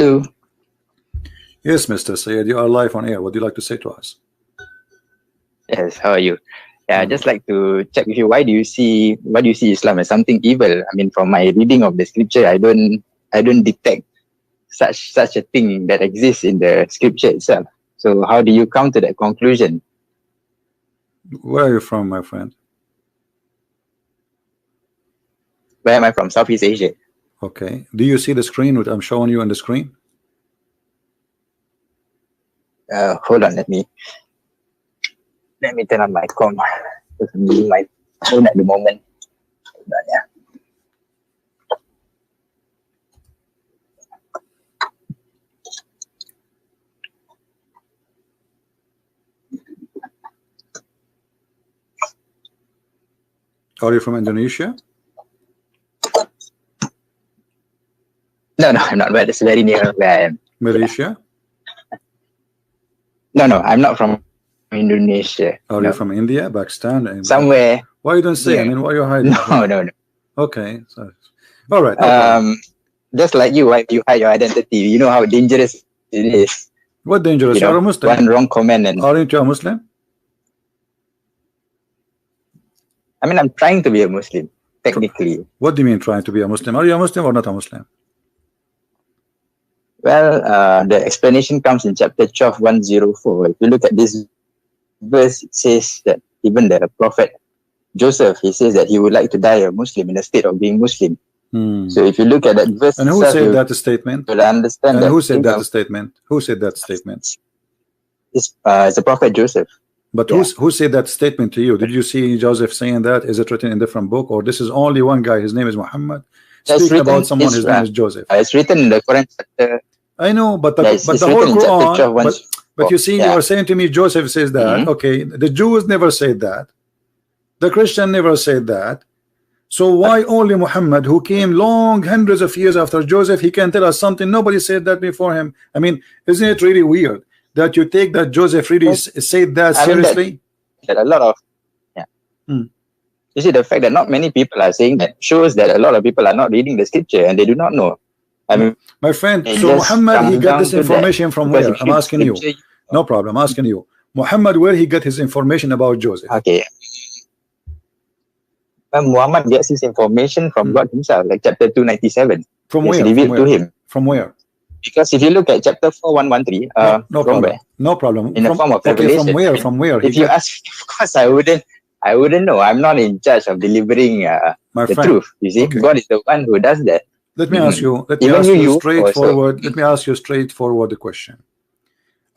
Hello. Yes, Mr. Sayed, you are live on air. What do you like to say to us? Yes, how are you? Yeah, I'd just like to check with you. Why do you see Islam as something evil? I mean, from my reading of the scripture, I don't detect such a thing that exists in the scripture itself. So how do you come to that conclusion? Where are you from, my friend? Where am I from? Southeast Asia. Okay. Do you see the screen what I'm showing you on the screen? Hold on, let me turn on my com. I'm using my phone at the moment. Hold on, yeah. Are you from Indonesia? No, I'm not. But it's very near where I am. Malaysia? No, I'm not from Indonesia. Are you from India, Pakistan? Somewhere. Why you don't say? I mean, why are you hiding? No. Okay. So, all right. Just like you, why you hide your identity? You know how dangerous it is. What dangerous? You're a Muslim. One wrong comment and. Aren't you a Muslim? I mean, I'm trying to be a Muslim, technically. What do you mean trying to be a Muslim? Are you a Muslim or not a Muslim? Well, the explanation comes in chapter 12, 104. If you look at this verse, it says that even the prophet Joseph, he says that he would like to die a Muslim in the state of being Muslim. So if you look at that verse, and who said that statement? You'll understand. And who said that statement? Who said that statement? It's the prophet Joseph. But who said that statement to you? Did you see Joseph saying that? Is it written in a different book, or this is only one guy? His name is Muhammad. Speaking about someone, his name is Joseph. It's written in the Quran chapter. I know, but the whole Quran. But you see, you are saying to me, Joseph says that. Okay, the Jews never said that. The Christian never said that. So why only Muhammad, who came long hundreds of years after Joseph, he can tell us something nobody said that before him? I mean, isn't it really weird that you take that Joseph really said that seriously? That a lot of you see, the fact that not many people are saying that shows that a lot of people are not reading the scripture and they do not know. I mean, my friend, so Muhammad, he got this information from where? I'm asking you. No problem, I'm asking you. Muhammad, where he got his information about Joseph? Okay. Muhammad gets his information from God himself, like chapter 297. From where? Revealed to him. From where? Because if you look at chapter 4113, no problem. No problem. In the form of revelation. From where? From where? If you ask, of course, I wouldn't know. I'm not in charge of delivering the truth. You see, God is the one who does that. Let me ask you. Let me ask you straightforward. Let me ask you straightforward the question.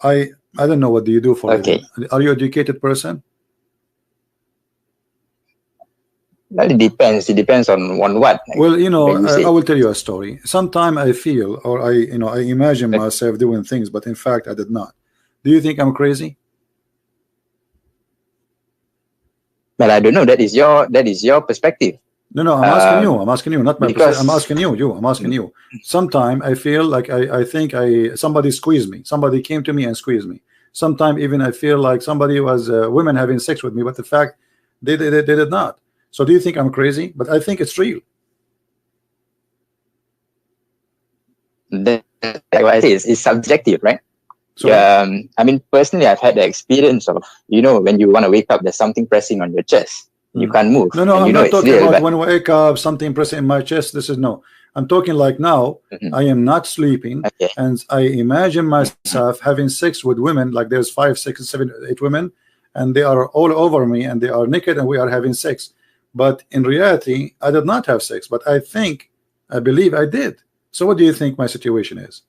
I don't know, what do you do for a living? Are you an educated person? Well, it depends. It depends on what. Well, you know, I will tell you a story. Sometimes I feel, or I imagine myself doing things, but in fact I did not. Do you think I'm crazy? Well, I don't know. That is your perspective. No, I'm asking you. I'm asking you, not my perspective. I'm asking you. I'm asking you. Sometimes I feel like I think somebody squeezed me. Somebody came to me and squeezed me. Sometimes even I feel like somebody was women having sex with me, but the fact they did not. So do you think I'm crazy? But I think it's real. Like what I say, it's subjective, right? So, I mean, personally, I've had the experience of, when you want to wake up, there's something pressing on your chest. You can't move. No, I'm not talking about when I wake up, something pressing in my chest. This is no. I'm talking like now. I am not sleeping, and I imagine myself having sex with women. Like there's 5, 6, 7, 8 women, and they are all over me, and they are naked, and we are having sex. But in reality, I did not have sex. But I believe I did. So what do you think my situation is?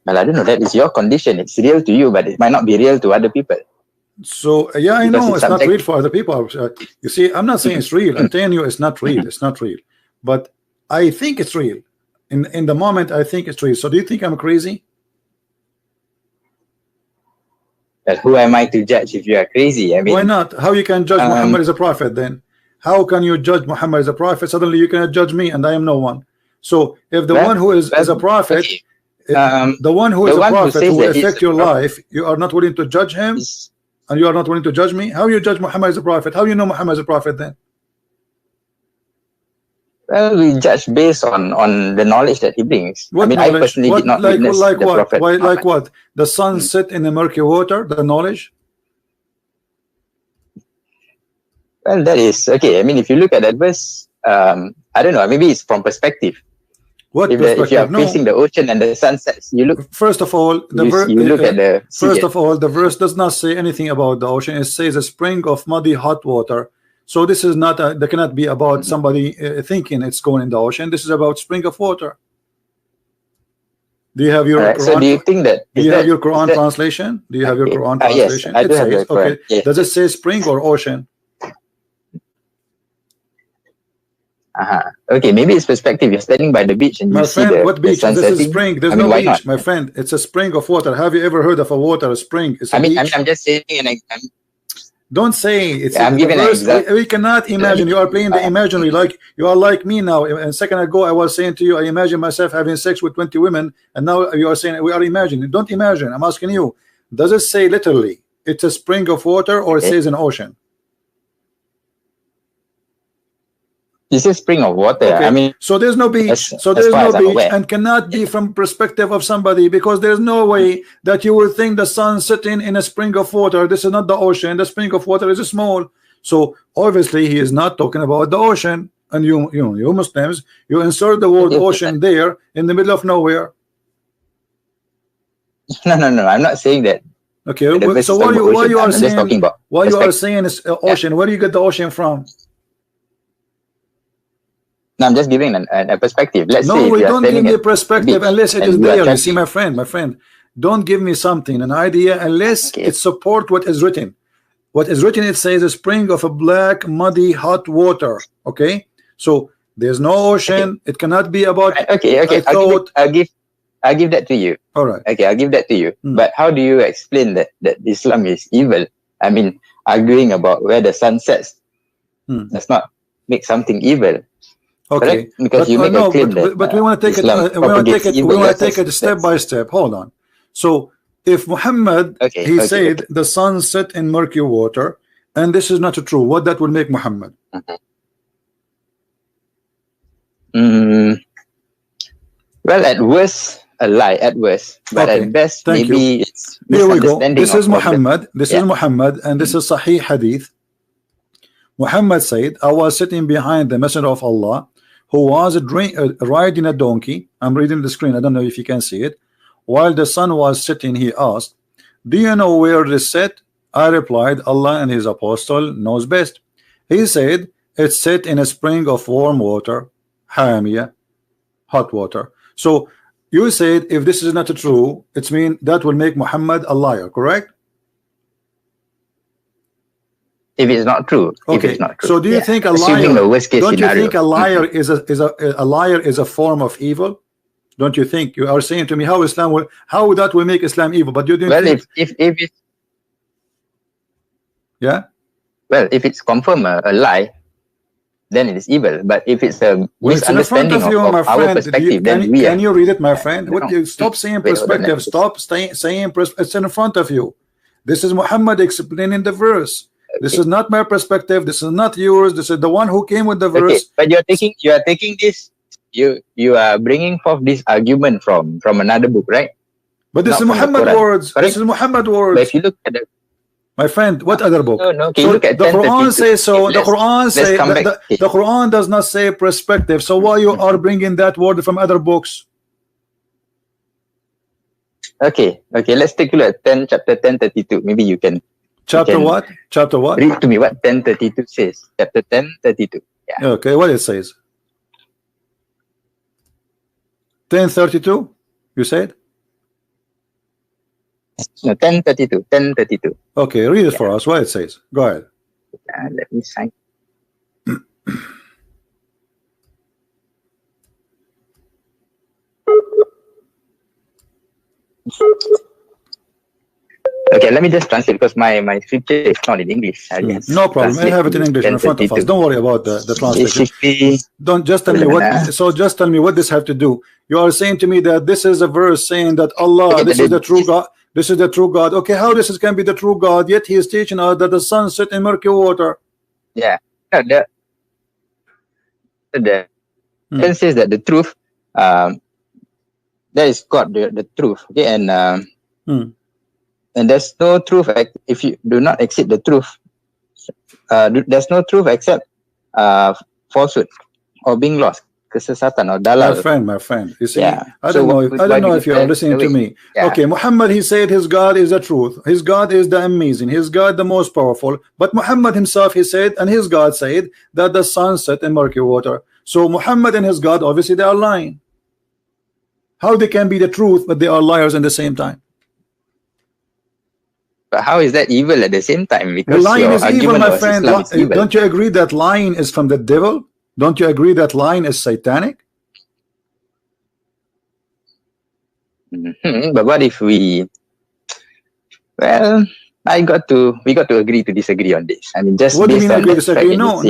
Well, I don't know. That is your condition. It's real to you, but it might not be real to other people. So yeah, I know it's not real for other people. You see, I'm not saying it's real. I'm telling you, it's not real. It's not real. But I think it's real. In the moment, I think it's real. So do you think I'm crazy? But who am I to judge if you are crazy? I mean, why not? How you can judge Muhammad as a prophet then? How can you judge Muhammad as a prophet? Suddenly you cannot judge me, and I am no one. So if the one who is as a prophet, the one who is a prophet who will affect your life, you are not willing to judge him, and you are not willing to judge me. How you judge Muhammad as a prophet? How you know Muhammad as a prophet then? Well, we judge based on the knowledge that he brings. What I mean, knowledge? I personally did not witness like the what? prophet. Why, like what? The sun set in the murky water. The knowledge. Well, that is okay. I mean, if you look at that verse, I don't know. Maybe it's from perspective. What if perspective? If you are facing the ocean and the sun sets, you look. First of all, you look at the sea. First of all, the verse does not say anything about the ocean. It says a spring of muddy hot water. So this is not that cannot be about somebody thinking it's going in the ocean. This is about spring of water. Do you have your Quran? So do you think that? Do you have your Quran translation? Do you have your Quran translation? Yes, I do have the Quran. Okay. Yes. Does it say spring or ocean? Okay, maybe it's perspective. You're standing by the beach and you see what beach? The sun this setting. is spring. There's no beach, not? My friend. It's a spring of water. Have you ever heard of a water, a spring? It's a beach. I'm just saying don't say it's. I'm giving an example. We cannot imagine. You are playing the imaginary. Like you are like me now. A second ago, I was saying to you, I imagine myself having sex with 20 women, and now you are saying we are imagining. Don't imagine. I'm asking you. Does it say literally it's a spring of water, or it says an ocean? This is spring of water. Okay. I mean, so there's no beach. So there's no beach, and cannot be from perspective of somebody, because there's no way that you will think the sun sitting in a spring of water. This is not the ocean. The spring of water is small. So obviously he is not talking about the ocean. And you Muslims, you insert the word ocean there in the middle of nowhere. No. I'm not saying that. Okay. So why you are saying is ocean? Where do you get the ocean from? No, I'm just giving a perspective. Let's say we don't give me a perspective unless it is there. You see, my friend, don't give me something, an idea, unless it support what is written. What is written, it says a spring of a black, muddy, hot water. Okay, so there's no ocean. It cannot be about. Okay. I'll give that to you. All right. Okay, I'll give that to you. But how do you explain that Islam is evil? I mean, arguing about where the sun sets does not make something evil. Okay, because you make a claim that, but we want to take it. We want to take it step by step. Hold on. So, if Muhammad said the sun set in murky water, and this is not true, what that will make Muhammad? Well, at worst, a lie. At worst, but at best, maybe it's here we go. This is Muhammad. This is Muhammad, and this is Sahih Hadith. Muhammad said, "I was sitting behind the Messenger of Allah, who was riding a donkey." I'm reading the screen. I don't know if you can see it. While the sun was setting, he asked, "Do you know where this set?" I replied, "Allah and His Apostle knows best." He said, "It's set in a spring of warm water, hamia, hot water." So you said if this is not true, it's mean that will make Muhammad a liar, correct? If it's not true. Okay. If it's not true. So do you think a liar? Don't you think a liar is a form of evil? Don't you think? You are saying to me how that will make Islam evil, but you don't think. If it's well, if it's confirmed a lie, then it is evil. But if it's a misunderstanding of our perspective, then we can you read it, my friend? What you stop saying perspective? Stop saying it's in front of you. This is Muhammad explaining the verse. This is not my perspective. This is not yours. This is the one who came with the verse. But you are taking this. You are bringing forth this argument from another book, right? But this is Muhammad words. This is Muhammad words. But if you look at the, my friend, what other book? No. So the Quran says so. The Quran says the Quran does not say perspective. So why you are bringing that word from other books? Okay. Let's take a look at chapter 10:32. Maybe you can. Chapter what? Chapter what? Read to me what 10:32 says. Chapter 10:32. Yeah. Okay, what it says? 10:32. You said? No, 10:32. 10:32. Okay, read it for us. What it says? Go ahead. Let me sign. Okay, let me just translate because my scripture is not in English. No problem. I have it in English in front of us. Don't worry about the translation. Don't just tell me what. So just tell me what this have to do. You are saying to me that this is a verse saying that Allah, this is the true God. This is the true God. Okay, how this can be the true God? Yet He is teaching us that the sun set in murky water. Yeah. Then says that the truth, that is God, the truth. Okay, and there's no truth if you do not exceed the truth. There's no truth except falsehood or being lost. Kesesatan or dalal. My friend. You see, I don't know if you're listening to me. Okay, Muhammad, he said his God is the truth. His God is the amazing. His God the most powerful. But Muhammad himself, he said, and his God said that the sun set in murky water. So Muhammad and his God, obviously they are lying. How they can be the truth, but they are liars at the same time? But how is that evil at the same time? Because lying is evil, my friend. Don't you agree that lying is from the devil? Don't you agree that lying is satanic? But what if we we got to agree to disagree on this. I mean, just what do you mean agree to disagree? No,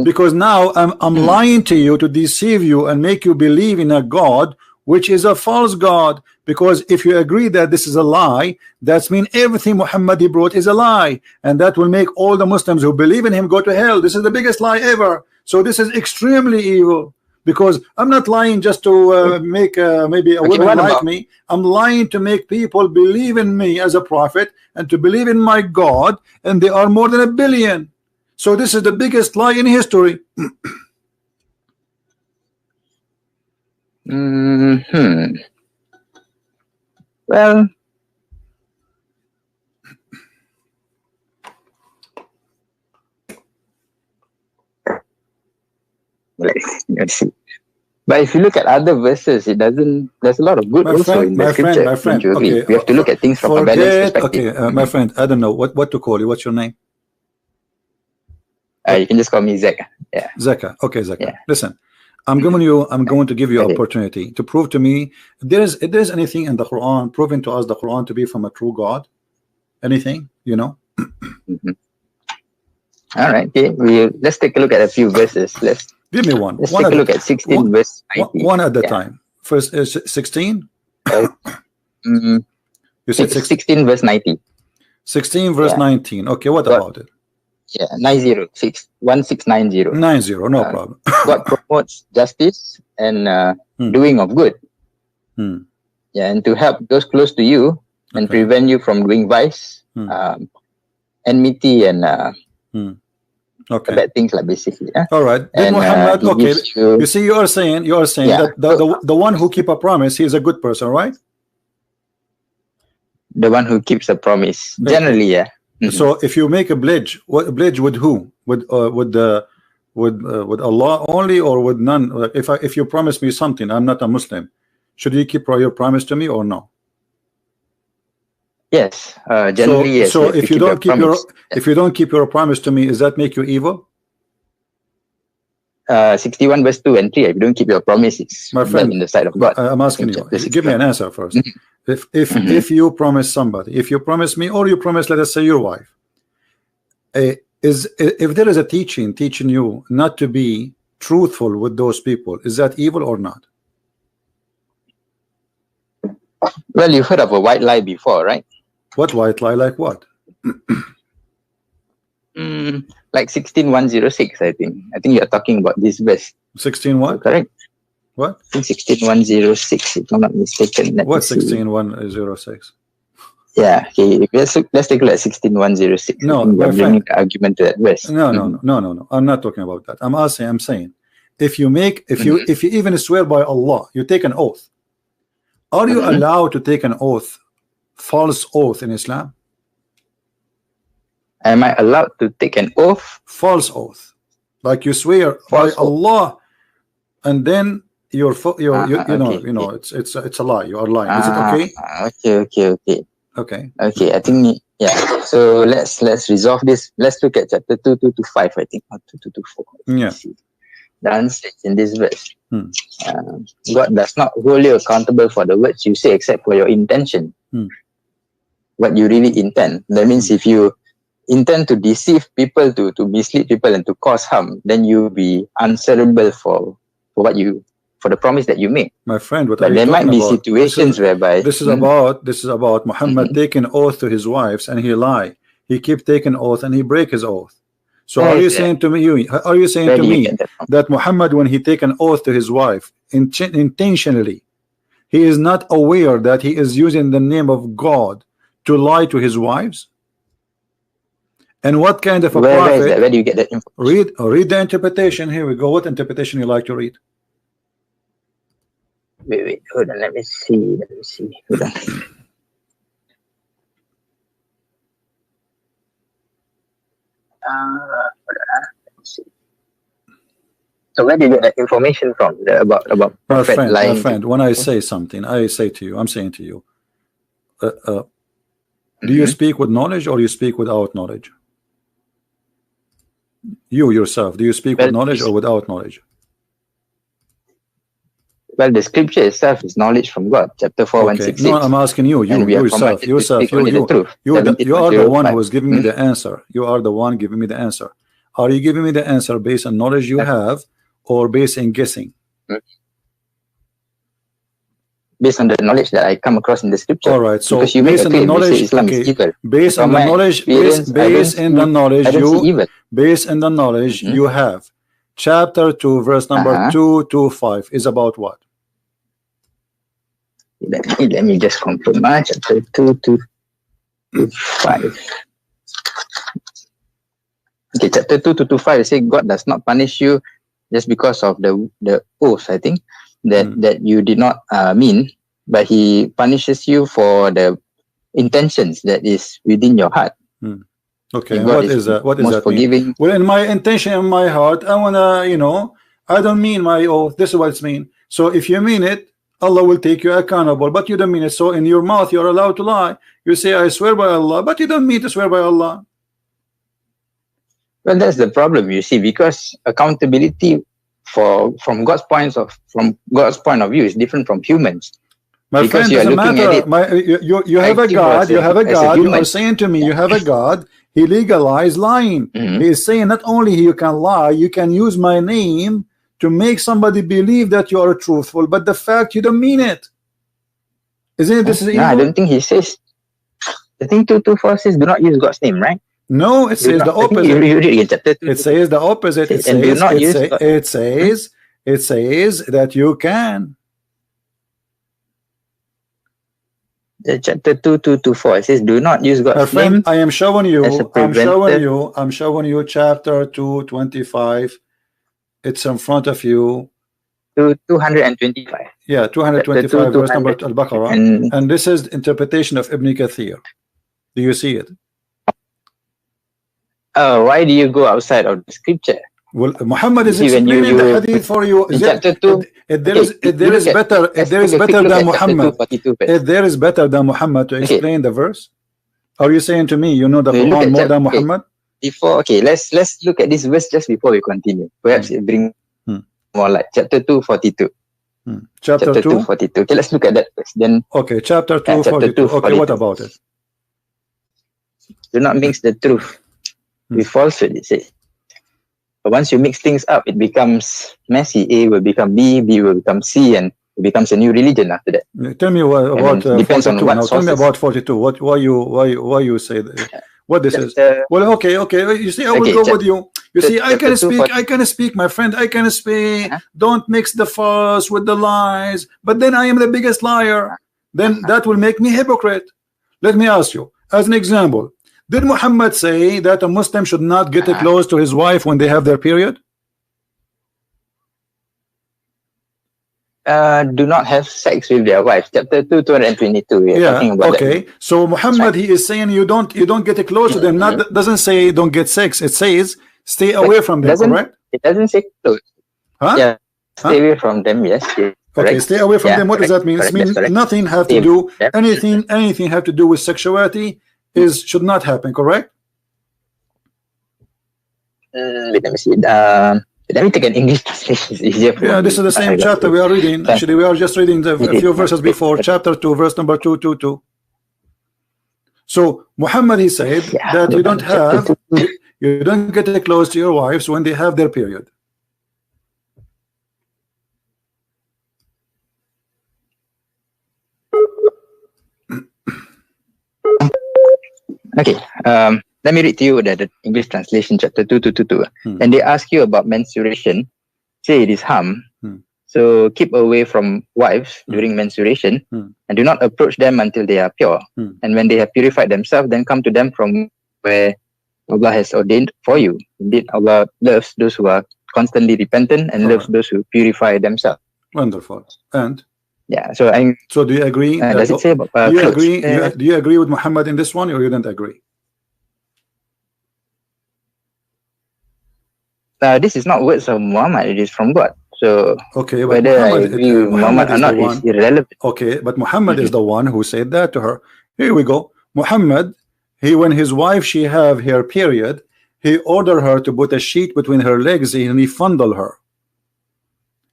because now I'm lying to you to deceive you and make you believe in a God which is a false God. Because if you agree that this is a lie, that means everything Muhammad brought is a lie, and that will make all the Muslims who believe in him go to hell. This is the biggest lie ever. So this is extremely evil. Because I'm not lying just to make maybe a woman like me. I'm lying to make people believe in me as a prophet and to believe in my God, and they are more than 1 billion. So this is the biggest lie in history. Well, let's see. But if you look at other verses, it doesn't. There's a lot of good also in the scripture. My friend. Okay, we have to look at things from a balanced perspective. Okay, my friend, I don't know what to call you. What's your name? You can just call me Zeka. Yeah. Zeka. Okay, Zeka. Yeah. Listen, I'm going to give you an opportunity to prove to me if there's anything in the Quran proving to us the Quran to be from a true God. Anything, you know? All right. Okay. Let's take a look at a few verses. Give me one. Let's take a look at 16 verse 90. One at a time. First is 16. You said 16 verse 90. 16 verse 19. Okay, what about it? Yeah, 1690. 90, no problem. God promotes justice and doing of good. Yeah, and to help those close to you and prevent you from doing vice, enmity, and bad things, like basically. All right. And Muhammad, you see, you are saying that the one who keep a promise, he is a good person, right? The one who keeps a promise, generally, yeah. So if you make a pledge, what pledge with who? With Allah only, or with none? If you promise me something, I'm not a Muslim, should you keep your promise to me or no? Yes, generally yes. So if you don't keep your promise to me, does that make you evil? 61 verse 2 and 3. If you don't keep your promises, my friend, in the sight of God. I'm asking you. Give me an answer first. If you promise somebody, if you promise me, or you promise, let us say, your wife, if there is a teaching you not to be truthful with those people, is that evil or not? Well, you've heard of a white lie before, right? What white lie? Like what? Like 16106, I think. I think you're talking about this verse. 16 what? Correct. What? I think 16106, if I'm not mistaken. What 16106? Yeah, okay. Let's take a look at 16106. No, we're bringing the argument to that verse. No. I'm not talking about that. I'm saying, if you even swear by Allah, you take an oath. Are you allowed to take an oath, false oath in Islam? Am I allowed to take an oath? False oath, like you swear by Allah, and then you know it's a lie. You are lying. Is it okay? Okay. I think So let's resolve this. Let's look at chapter 2225. I think, or 2224. Yeah. The answer is in this verse. God does not hold you accountable for the words you say, except for your intention. What you really intend. That means if you intend to deceive people, to mislead people, and to cause harm, then you'll be answerable for the promise that you make. My friend, but there might be situations whereby this is about Muhammad taking oath to his wives, and he lie. He keep taking oath and he break his oath. So are you saying to me, that Muhammad, when he take an oath to his wife intentionally, he is not aware that he is using the name of God to lie to his wives? And what kind of a prophet? Where do you get that information? Read the interpretation. Here we go. What interpretation you like to read? Wait, hold on. Let me see. Hold on. So where do you get that information from? About prophet lying? My friend, when I say something, I say to you, I'm saying to you, do you speak with knowledge or you speak without knowledge? You yourself, do you speak with knowledge or without knowledge? Well, the scripture itself is knowledge from God. Chapter 4, 166. No, I'm asking you, yourself, you are the one who is giving me the answer. You are the one giving me the answer. Are you giving me the answer based on knowledge you have, or based on guessing? Based on the knowledge that I come across in the scripture. All right. So based on the knowledge, based on the knowledge, based on the knowledge you have, chapter 2, verse number 225 is about what? Let me just confirm. Chapter 225. Okay, chapter 225 says God does not punish you just because of the oath, I think, that you did not mean, but he punishes you for the intentions that is within your heart. Okay, what is that? What does that mean? Well, in my intention, in my heart, I wanna, I don't mean my oath. This is what it's mean. So if you mean it, Allah will take you accountable, but you don't mean it. So in your mouth, you're allowed to lie. You say, I swear by Allah, but you don't mean to swear by Allah. Well, that's the problem, you see, because accountability from God's point of view is different from humans. My friend, doesn't matter. You have a God. You have a God. You are saying to me, you have a God. He legalized lying. He is saying not only you can lie, you can use my name to make somebody believe that you are truthful, but the fact you don't mean it. Isn't it? This is evil? No, I don't think he says. I think 224 says do not use God's name, right? No, it says the opposite. It says the opposite. It says that you can. Chapter 2224, it says do not use God's name. I am showing you. I'm showing you chapter 225. It's in front of you. 225. Yeah, 225 verse number Al-Baqarah. And this is interpretation of Ibn Kathir. Do you see it? Why do you go outside of the scripture? Well, Muhammad is explaining the hadith for you. If there is better than Muhammad, if there is better than Muhammad to explain the verse, are you saying to me you know the Quran more than Muhammad? Let's look at this verse just before we continue. Perhaps it brings more light. Chapter 242. Chapter 242. Okay, let's look at that first. Then chapter 242. Okay, what about it? Do not mix the truth with falsehood, it says. But once you mix things up, it becomes messy. A will become B, B will become C, and it becomes a new religion after that. Tell me about 42. Now, tell me about 42. Why you say that? What this is? Well, okay. You see, I will go with you. You see, I can speak, my friend. I can speak. Don't mix the false with the lies. But then I am the biggest liar. Then that will make me hypocrite. Let me ask you, as an example. Did Muhammad say that a Muslim should not get close to his wife when they have their period? Do not have sex with their wife. Chapter 222. We are talking about that. So Muhammad, he is saying you don't get close to them. Not doesn't say don't get sex. It says stay away from them. Correct? It doesn't say close. Yeah, stay away from them. Yes. Okay, stay away from them. What does that mean? It means nothing have to do anything have to do with sexuality. Should not happen, correct? Let me see. Let me take an English translation. It's easier for me. This is the same chapter we are reading. Actually, we are just reading a few verses before, chapter 2, verse number 222. So Muhammad, he said that you don't get close to your wives when they have their period. Okay. let me read to you the English translation, chapter 2:222. And they ask you about menstruation, say it is harm. So keep away from wives during menstruation, and do not approach them until they are pure. And when they have purified themselves, then come to them from where Allah has ordained for you. Indeed, Allah loves those who are constantly repentant and loves those who purify themselves. Wonderful. And yeah, so do you agree? Does it say about do you agree? Do you agree with Muhammad in this one, or you don't agree? This is not words of Muhammad; it is from God. So okay, but whether I agree with Muhammad or not is irrelevant. Okay, but Muhammad is the one who said that to her. Here we go. Muhammad, when his wife she have her period, he ordered her to put a sheet between her legs and he fondled her.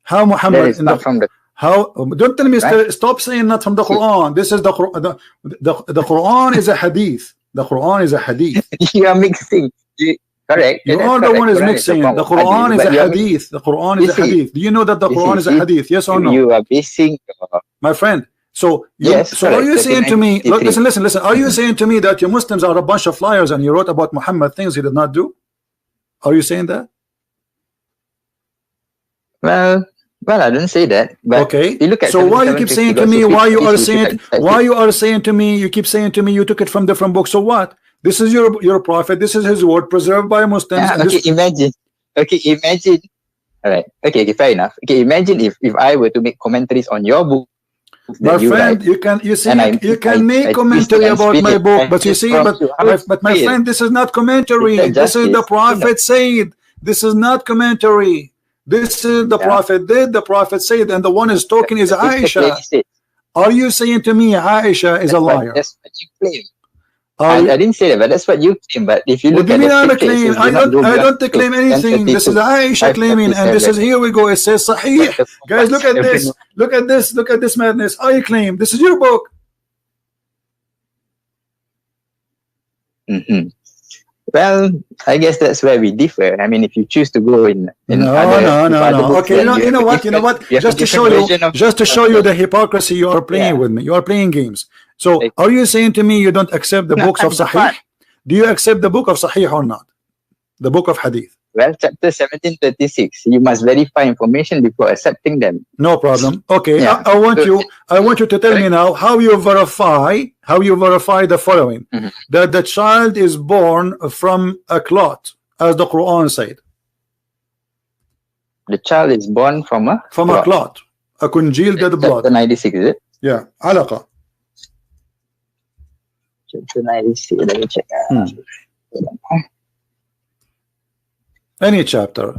How Muhammad is not from the how? Don't tell me stop saying not from the Quran. This is the Quran is a hadith. The Quran is a hadith. You are mixing. Correct. You are the one is mixing. The Quran is a hadith. The Quran is a hadith. Do you know that the Quran is a hadith? Yes or no? You are basing, my friend. So yes, so are you saying to me? Look, listen. Are you saying to me that you Muslims are a bunch of liars and you wrote about Muhammad things he did not do? Are you saying that? Well, I don't say that. But okay. You look at so why you keep saying to me? Why you are saying? Why you are saying to me? You keep saying to me you took it from different books. So what? This is your prophet. This is his word preserved by Muslims. Okay, imagine. Okay, imagine. All right. Okay, fair enough. Okay, imagine if I were to make commentaries on your book. My friend, you can make commentary about my book, but you see, but my friend, this is not commentary. This is the prophet said. This is not commentary. This is the prophet did. The prophet said, and the one is talking is Aisha. Are you saying to me Aisha is a liar? That's what you claim. I didn't say that, but that's what you claim. But if you look at the claim, I don't claim anything. This is Aisha claiming, and this is here we go. It says Sahih. Guys, look at this. Look at this. Look at this madness. I claim this is your book. Well, I guess that's where we differ. I mean, if you choose to go in no. Okay, you know what? Just to show you the hypocrisy you are playing with me. You are playing games. So, are you saying to me you don't accept the books of Sahih? Do you accept the book of Sahih or not? The book of Hadith. Well, chapter 1736. You must verify information before accepting them. No problem. Okay, yeah. I want you to tell me now how you verify the following: that the child is born from a clot, as the Quran said. The child is born from a clot, a congealed dead blood. Chapter 96, is it? Yeah, alaqa. Chapter 96. Let me check. Any chapter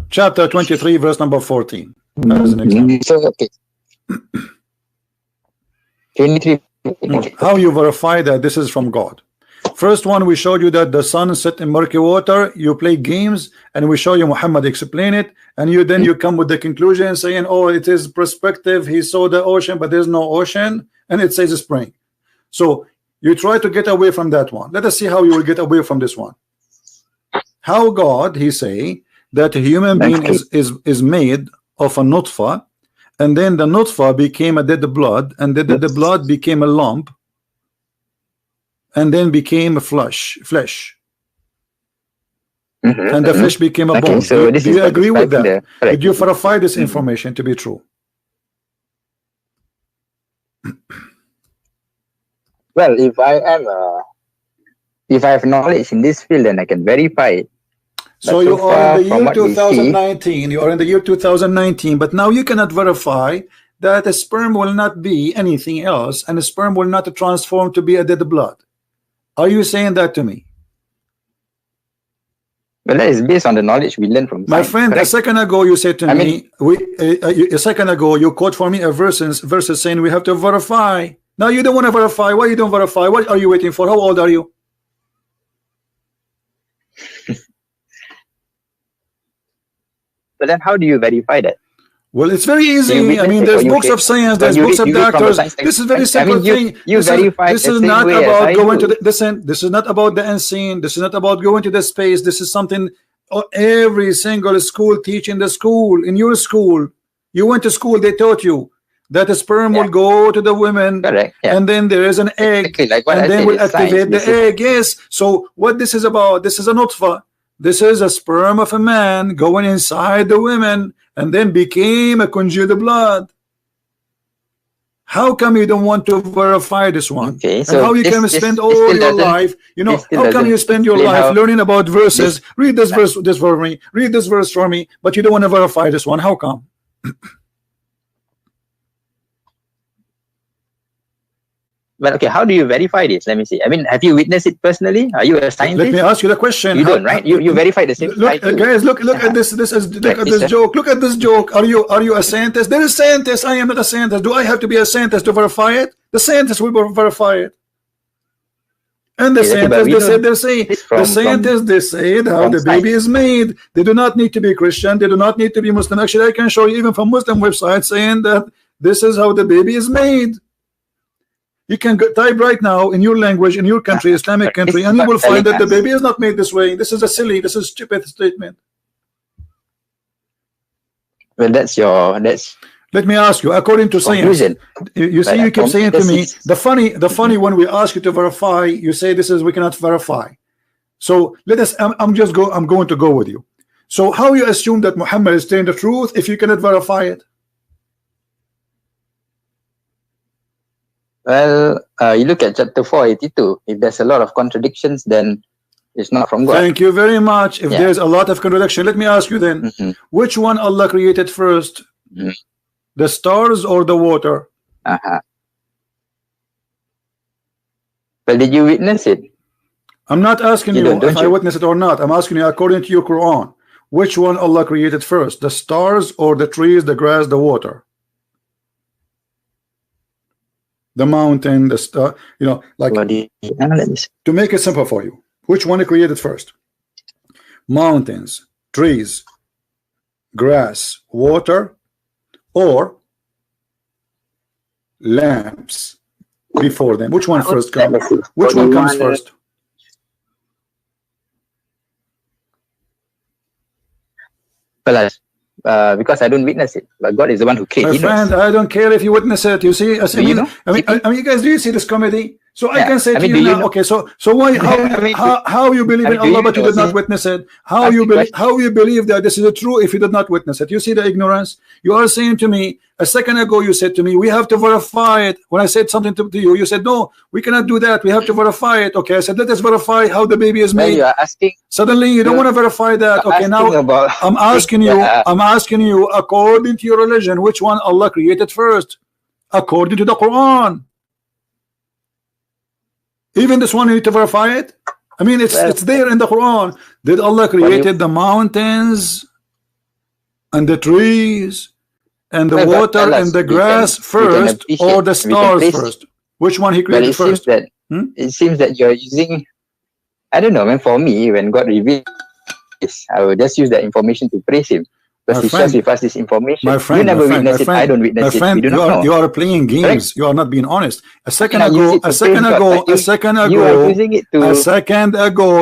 23 verse number 14 as an example. So, okay. 23. How you verify that this is from God? First one, we showed you that the sun set in murky water. You play games, and we show you Muhammad explain it, and you come with the conclusion saying, oh, it is perspective, he saw the ocean but there's no ocean, and it says spring. So you try to get away from that one. Let us see how you will get away from this one. How God, he say that a human being is made of a nutfa, and then the nutfa became a dead blood, and the dead blood became a lump, and then became a flesh, and the flesh became a bone. So do you agree with that? Did you verify this information to be true? Well, if I have knowledge in this field, then I can verify it. So you are in the year 2019. You are in the year 2019, but now you cannot verify that a sperm will not be anything else, and a sperm will not transform to be a dead blood. Are you saying that to me? Well, that is based on the knowledge we learned from my friend. Correct? A second ago, you said to me, a second ago, you quote for me a verses saying we have to verify. Now you don't want to verify. Why you don't verify? What are you waiting for? How old are you? But then how do you verify that? Well, it's very easy. I mean, there's books of science, there's books of doctors. This is very simple thing. This is not about going to the this is not about the unseen. This is not about going to the space. This is something every single school teach in the school. In your school, you went to school, they taught you that the sperm will go to the women. Correct. Yeah. And then there is an egg, exactly like and then will activate the egg. Yes. So what this is about? This is a nutfa. This is a sperm of a man going inside the women, and then became a congealed blood. How come you don't want to verify this one? Okay, so and how you can spend all your life, you know, how come you spend your life learning about verses? Read this verse for me, read this verse for me, but you don't want to verify this one. How come? But okay, how do you verify this? Let me see. I mean, have you witnessed it personally? Are you a scientist? Let me ask you the question. You don't, right? You verify the same. Look, guys, look at this. Look at this joke. Look at this joke. Are you a scientist? There is scientist. I am not a scientist. Do I have to be a scientist to verify it? The scientist will verify it. And the scientists, the scientists, they say how the baby is made. They do not need to be Christian. They do not need to be Muslim. Actually, I can show you even from Muslim websites saying that this is how the baby is made. You can type right now in your language, in your country, Islamic country, and you will find that the baby is not made this way. This is a silly, this is stupid statement. Well, that's. Let me ask you, according to science, you see, you keep saying to me, the funny when we ask you to verify, you say this is we cannot verify. So let us. I'm going to go with you. So how you assume that Muhammad is telling the truth if you cannot verify it? Well, you look at chapter 482. If there's a lot of contradictions, then it's not from God. Thank you very much. If there's a lot of contradiction, let me ask you then, which one Allah created first? The stars or the water? Well, did you witness it? I'm not asking you if I witnessed it or not. I'm asking you according to your Quran. Which one Allah created first? The stars or the trees, the grass, the water? The mountain, the star, you know, like to make it simple for you, which one he created first? Mountains, trees, grass, water, or lamps before them? Which one first comes? Which one comes first? Because I don't witness it, but God is the one who created. My friend, I don't care if you witness it. You see, I mean, you guys, do you see this comedy? So I can say to you now, okay, so why, how you believe in Allah but you did not witness it? How you believe that this is true if you did not witness it? You see the ignorance? You are saying to me, a second ago you said to me, we have to verify it. When I said something to you, you said, no, we cannot do that. We have to verify it. Okay, I said, let us verify how the baby is made. You are asking. Suddenly you don't want to verify that. Okay, now I'm asking you, according to your religion, which one Allah created first? According to the Quran. Even this one, you need to verify it. I mean, it's there in the Quran. Did Allah created the mountains and the trees and the water and the grass first, or the stars first? Which one he created first? It seems that you're using, I don't know, man. For me, when God revealed this, I will just use that information to praise Him. Because He shares with us this information. You never witness it. I don't witness it. We do not know. You are playing games. Correct? You are not being honest. A second ago,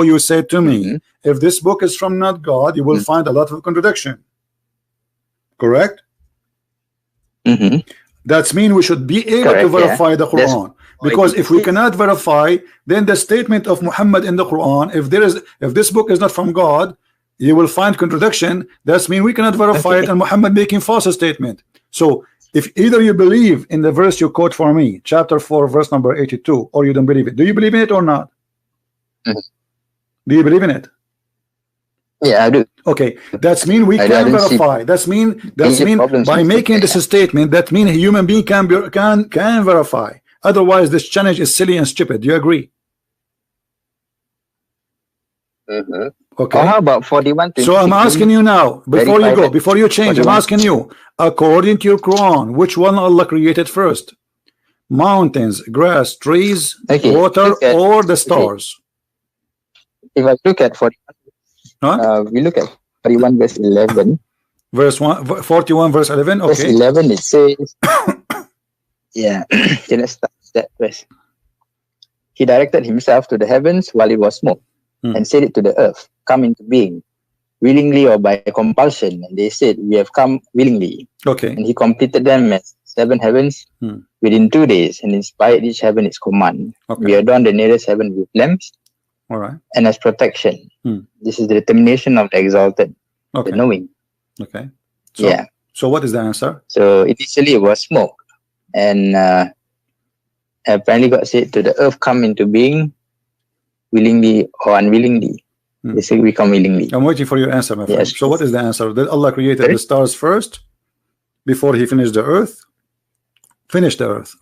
you said to me, if this book is from not God, you will find a lot of contradiction. Correct? That means we should be able to verify the Quran. Because if we cannot verify, then the statement of Muhammad in the Quran, if this book is not from God, you will find contradiction. That means we cannot verify it, and Muhammad making false statement. So if either you believe in the verse you quote for me, chapter 4, verse number 82, or you don't believe it. Do you believe in it or not? Do you believe in it? Yeah, I do. Okay, that means we can verify. That means by making this statement, that means a human being can verify. Otherwise, this challenge is silly and stupid. Do you agree? Okay. How about 41? So I'm asking you now, before you go, before you change, I'm asking you, according to your Quran, which one Allah created first? Mountains, grass, trees, water, or the stars? If I look at 41, we look at 41 verse 11. Verse 41 verse 11. Okay. Verse 11 it says, let's start that verse. He directed himself to the heavens while it was smoke, and said it to the earth, come into being, willingly or by compulsion. And they said, we have come willingly. Okay. And he completed them as 7 heavens within 2 days, and inspired each heaven its command. We adorn the nearest heaven with lamps, and as protection. This is the determination of the exalted, the knowing. So what is the answer? So initially it was smoke, and apparently God said to the earth, come into being, willingly or unwillingly. They say we come willingly. I'm waiting for your answer, my friend. Yes. So what is the answer? Did Allah created the stars first before he finished the earth? Finished the earth,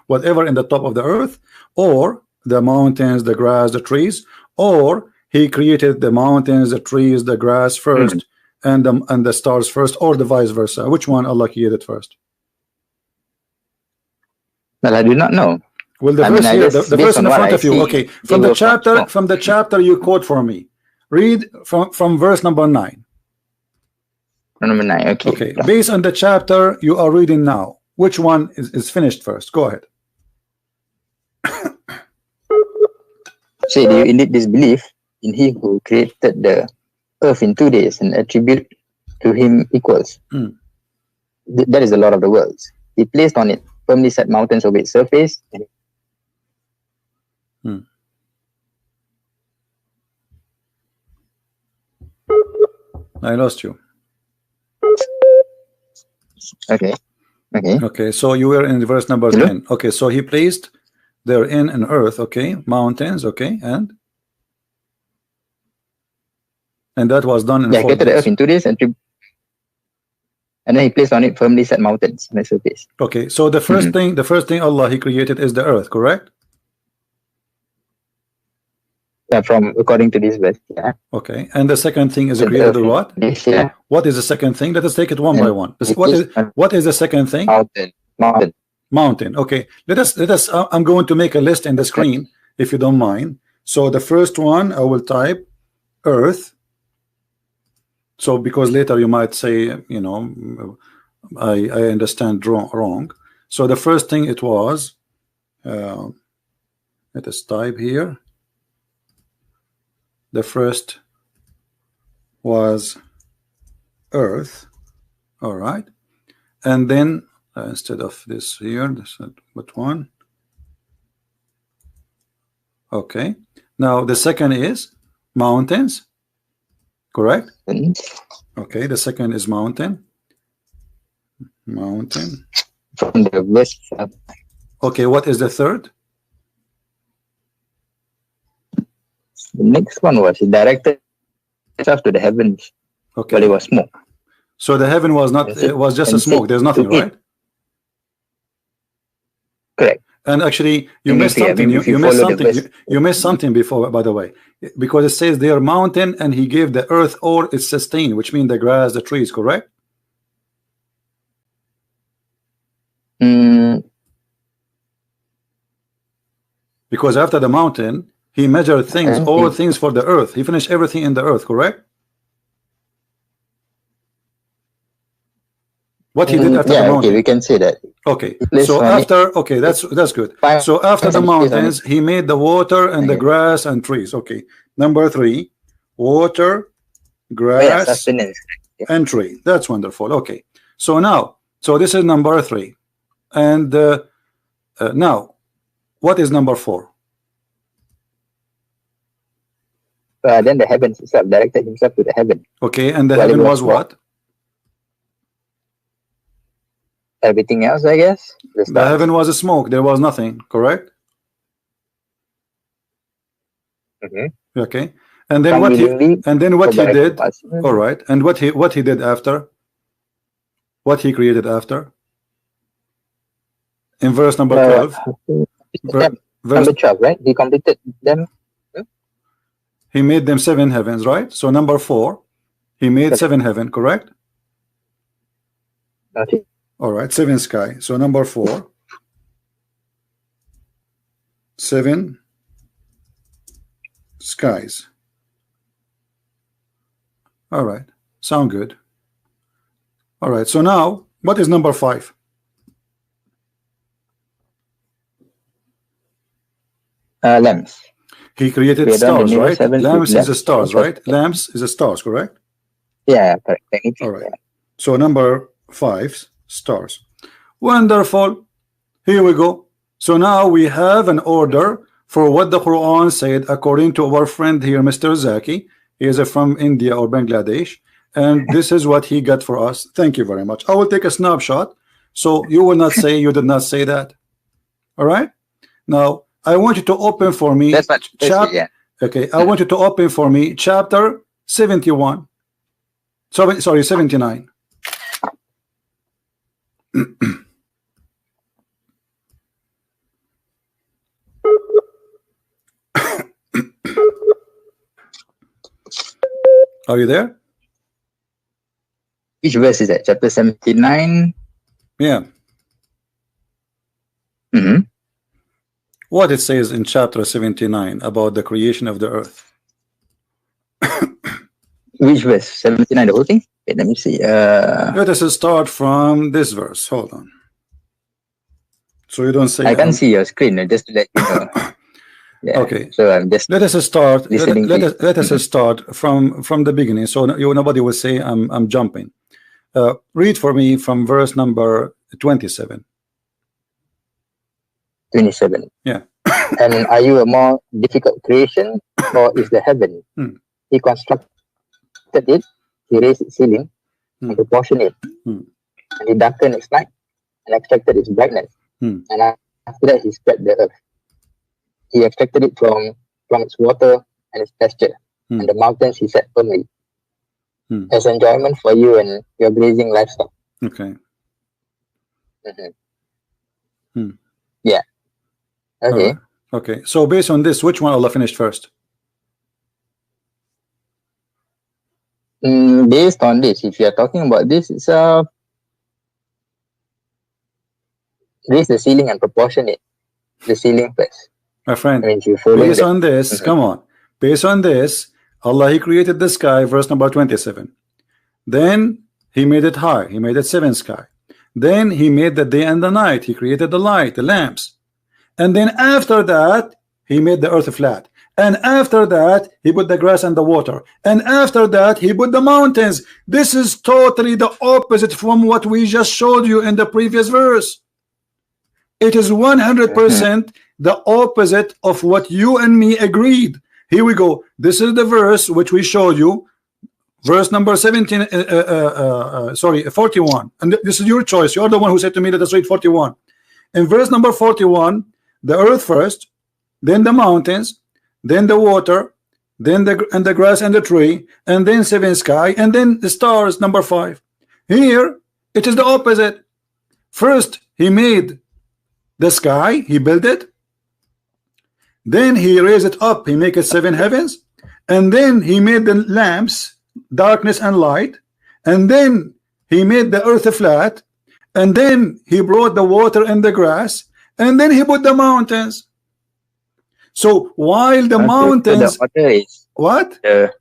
whatever in the top of the earth, or the mountains, the grass, the trees, or he created the mountains, the trees, the grass first, and the stars first, or the vice versa? Which one Allah created first? Well, I do not know. Well, the verse here, the verse in front of you. Okay, from the chapter you quote for me. Read from verse number 9. Number 9. Okay. Based on the chapter you are reading now, which one is finished first? Go ahead. Say, do you indeed disbelieve in him who created the earth in 2 days and attribute to him equals? That is the Lord of the worlds. He placed on it firmly set mountains over its surface. I lost you. Okay. So you were in verse number 10. Okay, so he placed therein an earth, mountains, and that was done in 4 days. Created the earth in 2 days, and then he placed on it firmly set mountains on the surface. Okay, so the first thing Allah he created is the earth, correct? Yeah, from according to this verse. Yeah. Okay, and the second thing is created what? Yeah. What is the second thing? Let us take it one by one. What is the second thing? Mountain. Okay, let us. I'm going to make a list in the screen if you don't mind. So the first one I will type earth. So because later you might say, I understand wrong. So the first thing it was, let us type here. The first was earth, all right, and then instead of this here, this what one? Okay, now the second is mountains, correct? Okay, the second is mountain. From the west. Okay, what is the third? The next one was he directed himself to the heavens. Okay. But it was smoke. So the heaven was not, it was just a smoke. There's nothing, right? Correct. And actually, you missed something. You missed something before, by the way, because it says there mountain, and he gave the earth or its sustain, which means the grass, the trees, correct? Because after the mountain, he measured things, all things for the earth. He finished everything in the earth, correct? What he did after the mountain. Okay, we can say that. Okay, so after, that's good. So after the mountains, he made the water and the grass and trees. Okay, number 3, water, grass, and tree. That's wonderful. Okay, so now, this is number 3, and now, what is number 4? Then the heavens himself directed himself to the heaven. Okay, and the heaven was what? Everything else, I guess. The heaven was a smoke. There was nothing, correct? Okay, and then what he did? All right, and what he did after? What he created after? In verse number 12. Number 12, right? He completed them. He made them 7 heavens, right? So number 4, he made 7 heaven, correct? Okay. All right, 7 sky. So number 4, 7 skies. All right, sound good. All right, so now what is number 5? Lamps. He created stars, right? Lamps is a stars, right? Lamps is a stars, correct? Yeah, correct. All right. So number 5, stars. Wonderful. Here we go. So now we have an order for what the Quran said according to our friend here, Mr. Zaki. He is from India or Bangladesh, and this is what he got for us. Thank you very much. I will take a snapshot so you will not say you did not say that. All right. Now I want you to open for me. That's what. Yeah. Okay. I want you to open for me chapter 71. Sorry, 79. Are you there? Which verse is that? Chapter 79? Yeah. What it says in chapter 79 about the creation of the earth. Which verse? 79, the whole thing? Okay, let me see. Let us start from this verse. Hold on. So you don't say... I can't see your screen, just to let you know. Yeah. Okay. So I'm just... Let us start. Let us Mm-hmm. start from the beginning. So nobody will say I'm jumping. Read for me from verse number 27. 27. Yeah. And are you a more difficult creation, or is the heaven? He constructed it, he raised its ceiling, and proportioned it, and he darkened its light, and extracted its brightness. And after that, he spread the earth. He extracted it from its water and its pasture, and the mountains he set firmly, as enjoyment for you and your grazing livestock. Okay. Yeah. Okay. Right. Okay. So based on this, which one Allah finished first? Based on this, if you are talking about this, it's raise the ceiling and proportion it. The ceiling first. My friend, I mean, based on this, come on. Based on this, Allah, He created the sky, verse number 27. Then He made it high. He made it seven sky. Then He made the day and the night. He created the light, the lamps. And then after that, He made the earth flat. And after that, He put the grass and the water. And after that, He put the mountains. This is totally the opposite from what we just showed you in the previous verse. It is 100% the opposite of what you and me agreed. Here we go. This is the verse which we showed you. Verse number 17, 41. And this is your choice. You're the one who said to me, let us read 41. In verse number 41, the earth first, then the mountains, then the water, then the grass and the tree, and then seven sky, and then the stars, number 5. Here, it is the opposite. First, He made the sky, He built it. Then He raised it up, He made it 7 heavens. And then He made the lamps, darkness and light. And then He made the earth flat. And then He brought the water and the grass. And then He put the mountains. So while the mountains, so the order is what? The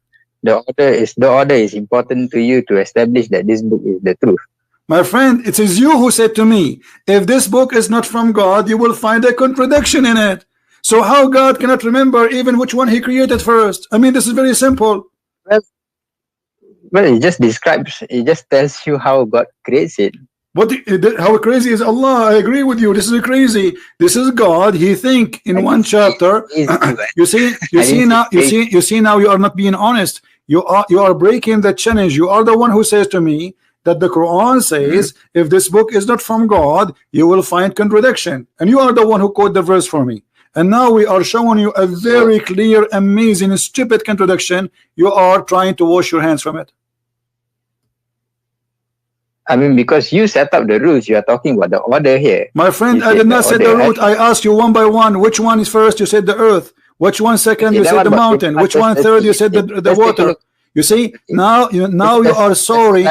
order is important to you to establish that this book is the truth. My friend, it is you who said to me, if this book is not from God, you will find a contradiction in it. So how God cannot remember even which one He created first? I mean, this is very simple. Well, it just describes, it just tells you how God creates it. How crazy is Allah? I agree with you. This is crazy. This is God. He think in one chapter. You see now you are not being honest. You are breaking the challenge. You are the one who says to me that the Quran says if this book is not from God, you will find contradiction. And you are the one who quote the verse for me. And now we are showing you a very clear, amazing, stupid contradiction. You are trying to wash your hands from it. I mean, because you set up the rules, you are talking about the order here. My friend, I did not set the route. I asked you one by one. Which one is first? You said the earth. Which one second? You said the mountain. Which one third? You said the water. You see, now you are sorry.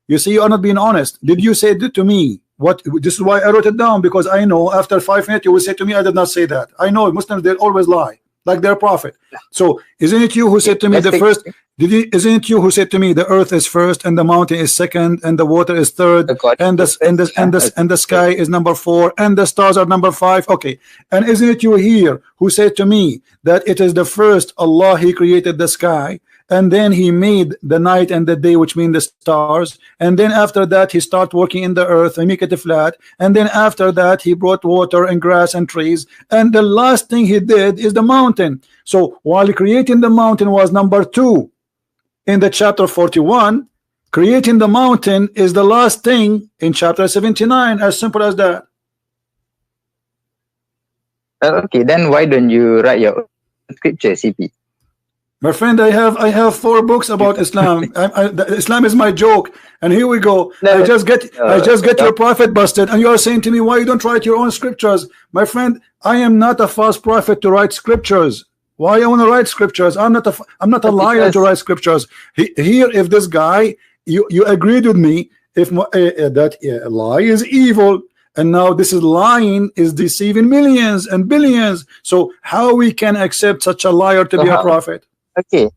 You see, you are not being honest. Did you say that to me? What? This is why I wrote it down, because I know after 5 minutes you will say to me, I did not say that. I know Muslims, they always lie, like their prophet. So isn't it you who said to me the first? Isn't it you who said to me the earth is first and the mountain is second and the water is third and the sky is number 4 and the stars are number 5? Okay, and isn't it you here who said to me that it is the first Allah He created the sky and then he made the night and the day, which mean the stars, and then after that he start working in the earth and make it flat, and then after that he brought water and grass and trees, and the last thing he did is the mountain. So while creating the mountain was number 2 in the chapter 41, creating the mountain is the last thing in chapter 79. As simple as that. Okay, then why don't you write your own scripture, CP? My friend, I have 4 books about Islam. Islam is my joke, and here we go. I just get your prophet busted, and you are saying to me, why you don't write your own scriptures? My friend, I am not a false prophet to write scriptures. Why I want to write scriptures? I'm not a liar to write scriptures. Here, if this guy, you agreed with me, if that lie is evil. And now this is lying is deceiving millions and billions. So how we can accept such a liar to be a prophet? Okay.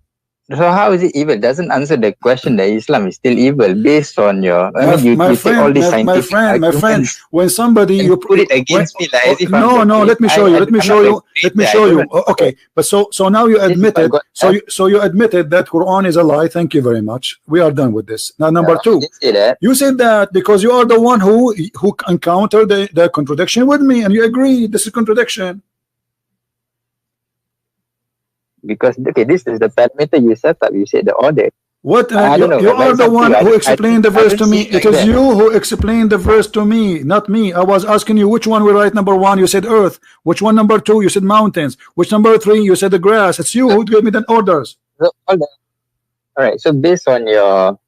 So how is it evil? Doesn't answer the question that Islam is still evil based on your my friend, when somebody you put it against me like as if let me show you. Okay, but so now you admitted so you admitted that Quran is a lie. Thank you very much. We are done with this. Now number 2, you said that because you are the one who encountered the contradiction with me, and you agree this is contradiction. Because okay, this is the parameter you set up. You said the order. What you are the one who explained the verse to me. It is you who explained the verse to me, not me. I was asking you which one we write number 1. You said earth. Which one number 2? You said mountains. Which number 3? You said the grass. It's you who gave me the orders. All right. So based on your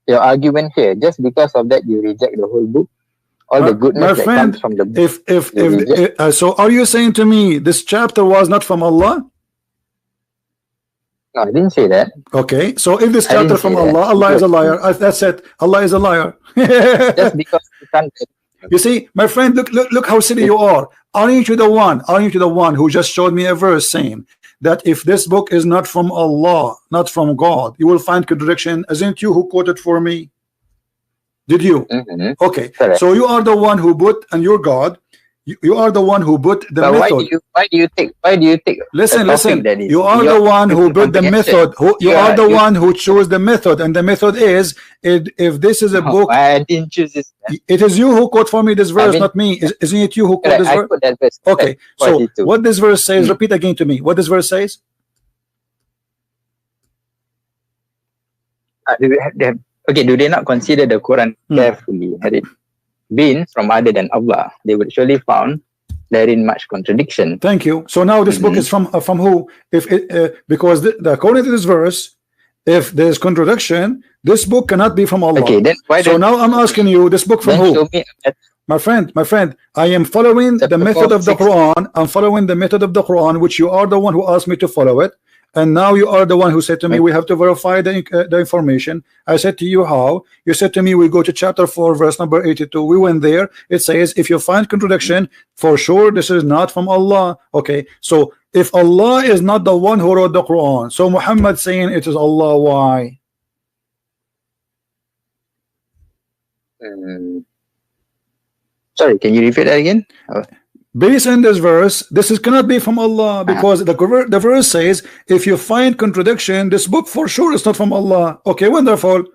argument here, just because of that, you reject the whole book. All the goodness that comes from the book. So are you saying to me this chapter was not from Allah? No, I didn't say that. Okay, so if this chapter from Allah, Allah is a liar. That's it. Allah is a liar. Just because you can't. You see, my friend, look how silly you are. Aren't you the one who just showed me a verse saying that if this book is not from Allah, not from God, you will find contradiction? Isn't you who quoted for me? Did you? Okay, correct. So you are the one who put, and you're God. You are the one who put the method. Why do you take? Listen. You are the one who put the method. You are the one who chose the method, and the method is if this is a book. I didn't choose this. It is you who quote for me this verse, not me. Isn't it you who quote this verse? That verse? Okay. So what this verse says? Repeat again to me. What this verse says? Okay. Do they not consider the Quran carefully? Had it been from other than Allah, they would surely found therein much contradiction. Thank you. So now this book is from who? If it, because according to this verse, if there is contradiction, this book cannot be from Allah. Okay, then so now I'm asking you, this book from who? My friend, I am following the method of the Quran. I'm following the method of the Quran, which you are the one who asked me to follow it. And now you are the one who said to me, we have to verify the information. I said to you, how? You said to me, we go to chapter 4, verse number 82. We went there. It says, if you find contradiction, for sure this is not from Allah. Okay, so if Allah is not the one who wrote the Quran, so Muhammad saying it is Allah, why? Sorry, can you repeat that again? Based on this verse, this cannot be from Allah, because the verse says, if you find contradiction, this book for sure is not from Allah. Okay, wonderful.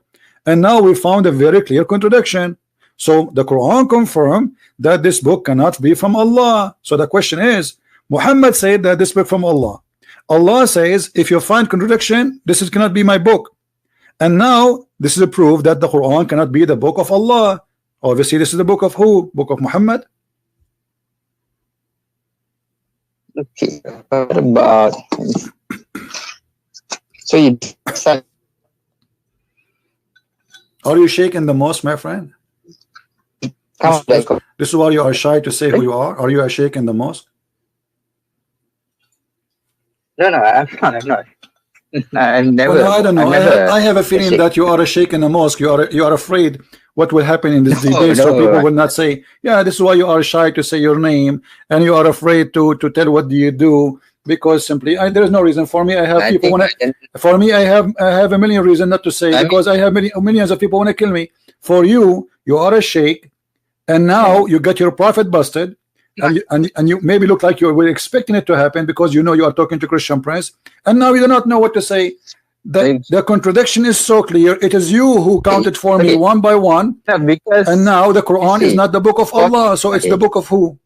And now we found a very clear contradiction. So the Quran confirmed that this book cannot be from Allah. So the question is, Muhammad said that this book from Allah. Allah says, if you find contradiction, this cannot be my book. And now this is a proof that the Quran cannot be the book of Allah. Obviously, this is the book of who? Book of Muhammad. Okay, what about so you are you shaking the most, my friend? This is why you are shy to say who you are. Are you a shaking the most? No, I'm not. I'm never. Well, I don't know. I have a feeling that you are a sheikh in a mosque. You are afraid what will happen in this debate, so people will not say, yeah, this is why you are shy to say your name, and you are afraid to tell what do you do, because simply there is no reason. For me, I have people want to. For me, I have a million reasons not to say, because I have millions of people want to kill me. For you, you are a sheikh, and now you got your prophet busted. And you maybe look like you were expecting it to happen, because you know you are talking to Christian Prince, and now you do not know what to say. The contradiction is so clear. It is you who counted for me one by one, and now the Quran is not the book of Allah, so it's the book of who?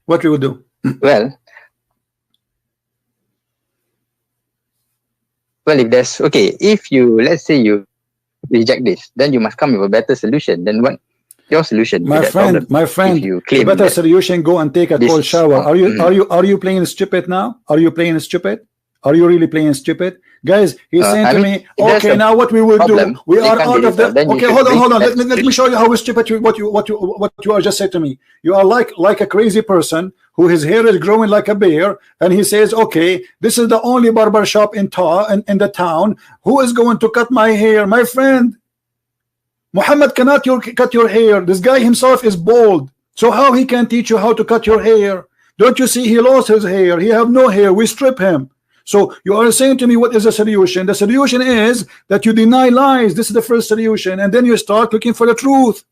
What we would do? Well, if there's if you, let's say you reject this, then you must come with a better solution. Then what your solution? My friend, you the better solution, go and take a cold shower. Are you playing stupid now? Are you playing stupid? Are you really playing stupid? Guys, he's saying to me, okay, now what we will do, we are out of the, okay, hold on, let me show you how stupid what you are just said to me. You are like a crazy person who his hair is growing like a bear, and he says, okay, this is the only barber shop in the town. Who is going to cut my hair? My friend, Muhammad cannot cut your hair. This guy himself is bald, so how he can teach you how to cut your hair? Don't you see he lost his hair? He have no hair. We strip him. So you are saying to me, what is the solution? The solution is that you deny lies. This is the first solution, and then you start looking for the truth,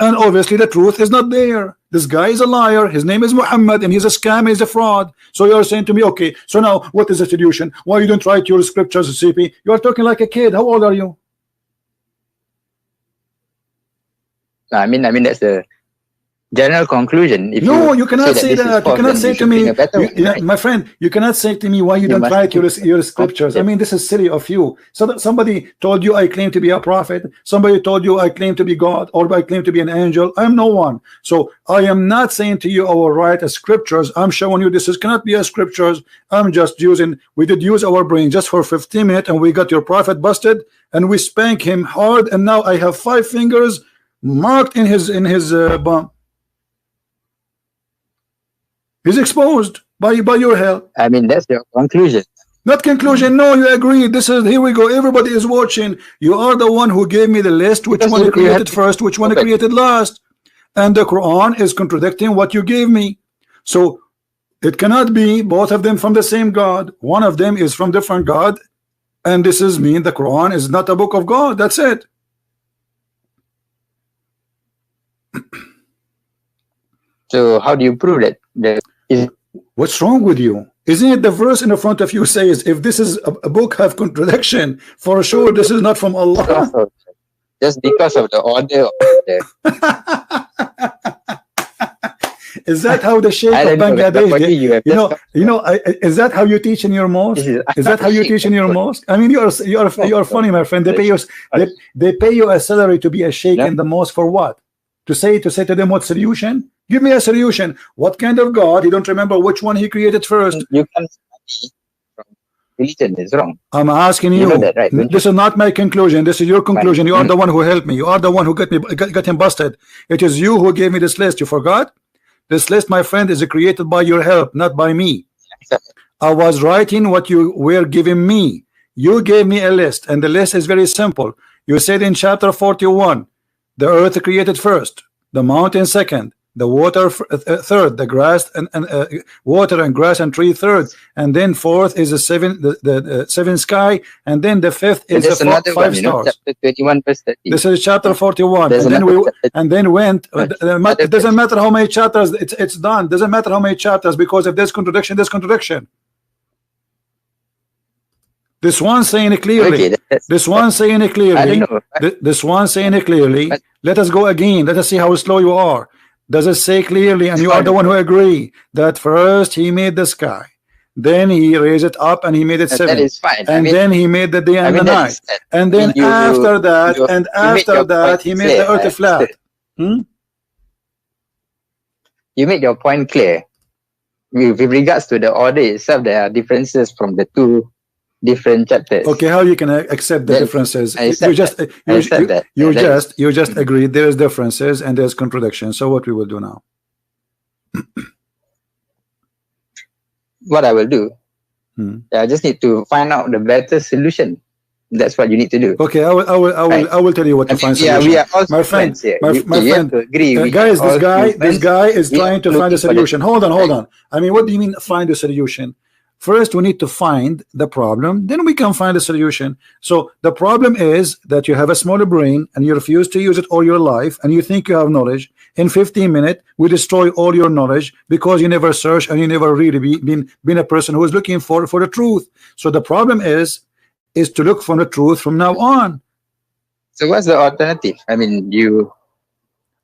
and obviously the truth is not there. This guy is a liar. His name is Muhammad, and he's a scam. He's a fraud. So you are saying to me, okay, so now what is the solution? Why you don't write your scriptures, CP? You are talking like a kid. How old are you? I mean that's the general conclusion. If no, you cannot say that. You cannot say to me, my friend, you cannot say to me why you don't write your scriptures. I mean, this is silly of you. So somebody told you I claim to be a prophet. Somebody told you I claim to be God, or I claim to be an angel. I'm no one. So I am not saying to you I will write a scriptures. I'm showing you this cannot be a scriptures. I'm just using, we did use our brain just for 15 minutes, and we got your prophet busted, and we spank him hard, and now I have 5 fingers marked in his bum. He's exposed by your help. I mean, that's your conclusion. Not conclusion. No, you agree. This is, here we go. Everybody is watching. You are the one who gave me the list. Which one created first? Which one created last? And the Quran is contradicting what you gave me. So it cannot be both of them from the same God. One of them is from different God, and this is mean the Quran is not a book of God. That's it. So how do you prove that? What's wrong with you? Isn't it the verse in the front of you says, if this is a book have contradiction, for sure this is not from Allah. Just because of the order of Is that how the Sheikh of Bangladesh is that how you teach in your mosque? Is that how you teach in your mosque? I mean, you are funny, my friend. They pay you a salary to be a Sheikh in the mosque for what? To say to them what solution? Give me a solution. What kind of God? You don't remember which one he created first. You can study from religion is wrong. I'm asking you. That, right? This is not my conclusion. This is your conclusion. You are the one who helped me. You are the one who got him busted. It is you who gave me this list. You forgot? This list, my friend, is created by your help, not by me. I was writing what you were giving me. You gave me a list, and the list is very simple. You said in chapter 41, the earth created first, the mountain second, the water third, the grass and water and grass and tree third, and then fourth is the seventh sky, and then the fifth is the 5 stars. Chapter 21 verse 30. This is chapter 41, and then went. It doesn't matter how many chapters. It's done. Doesn't matter how many chapters, because if there's contradiction, there's contradiction. This one saying it clearly. This one saying it clearly. This one saying it clearly. Let us go again. Let us see how slow you are. Does it say clearly, and you are the one who agree that first he made the sky, then he raised it up and he made it 7, and then he made the day and the night, and then after that he made the earth flat. You made your point clear. With regards to the order itself, there are differences from the 2 different chapters. Okay, how you can accept the differences? You just agreed there is differences and there's contradiction. So what we will do now? What I will do, I just need to find out the better solution. That's what you need to do. Okay, I will tell you what to find solution. We are all my friend, here. my friend. Guys, this guy is trying to find a solution. Hold on. I mean, what do you mean find a solution? First, we need to find the problem, then we can find a solution. So the problem is that you have a smaller brain and you refuse to use it all your life, and you think you have knowledge. In 15 minutes, we destroy all your knowledge because you never search and you never really been a person who is looking for the truth. So the problem is to look for the truth from now on. So what's the alternative? I mean,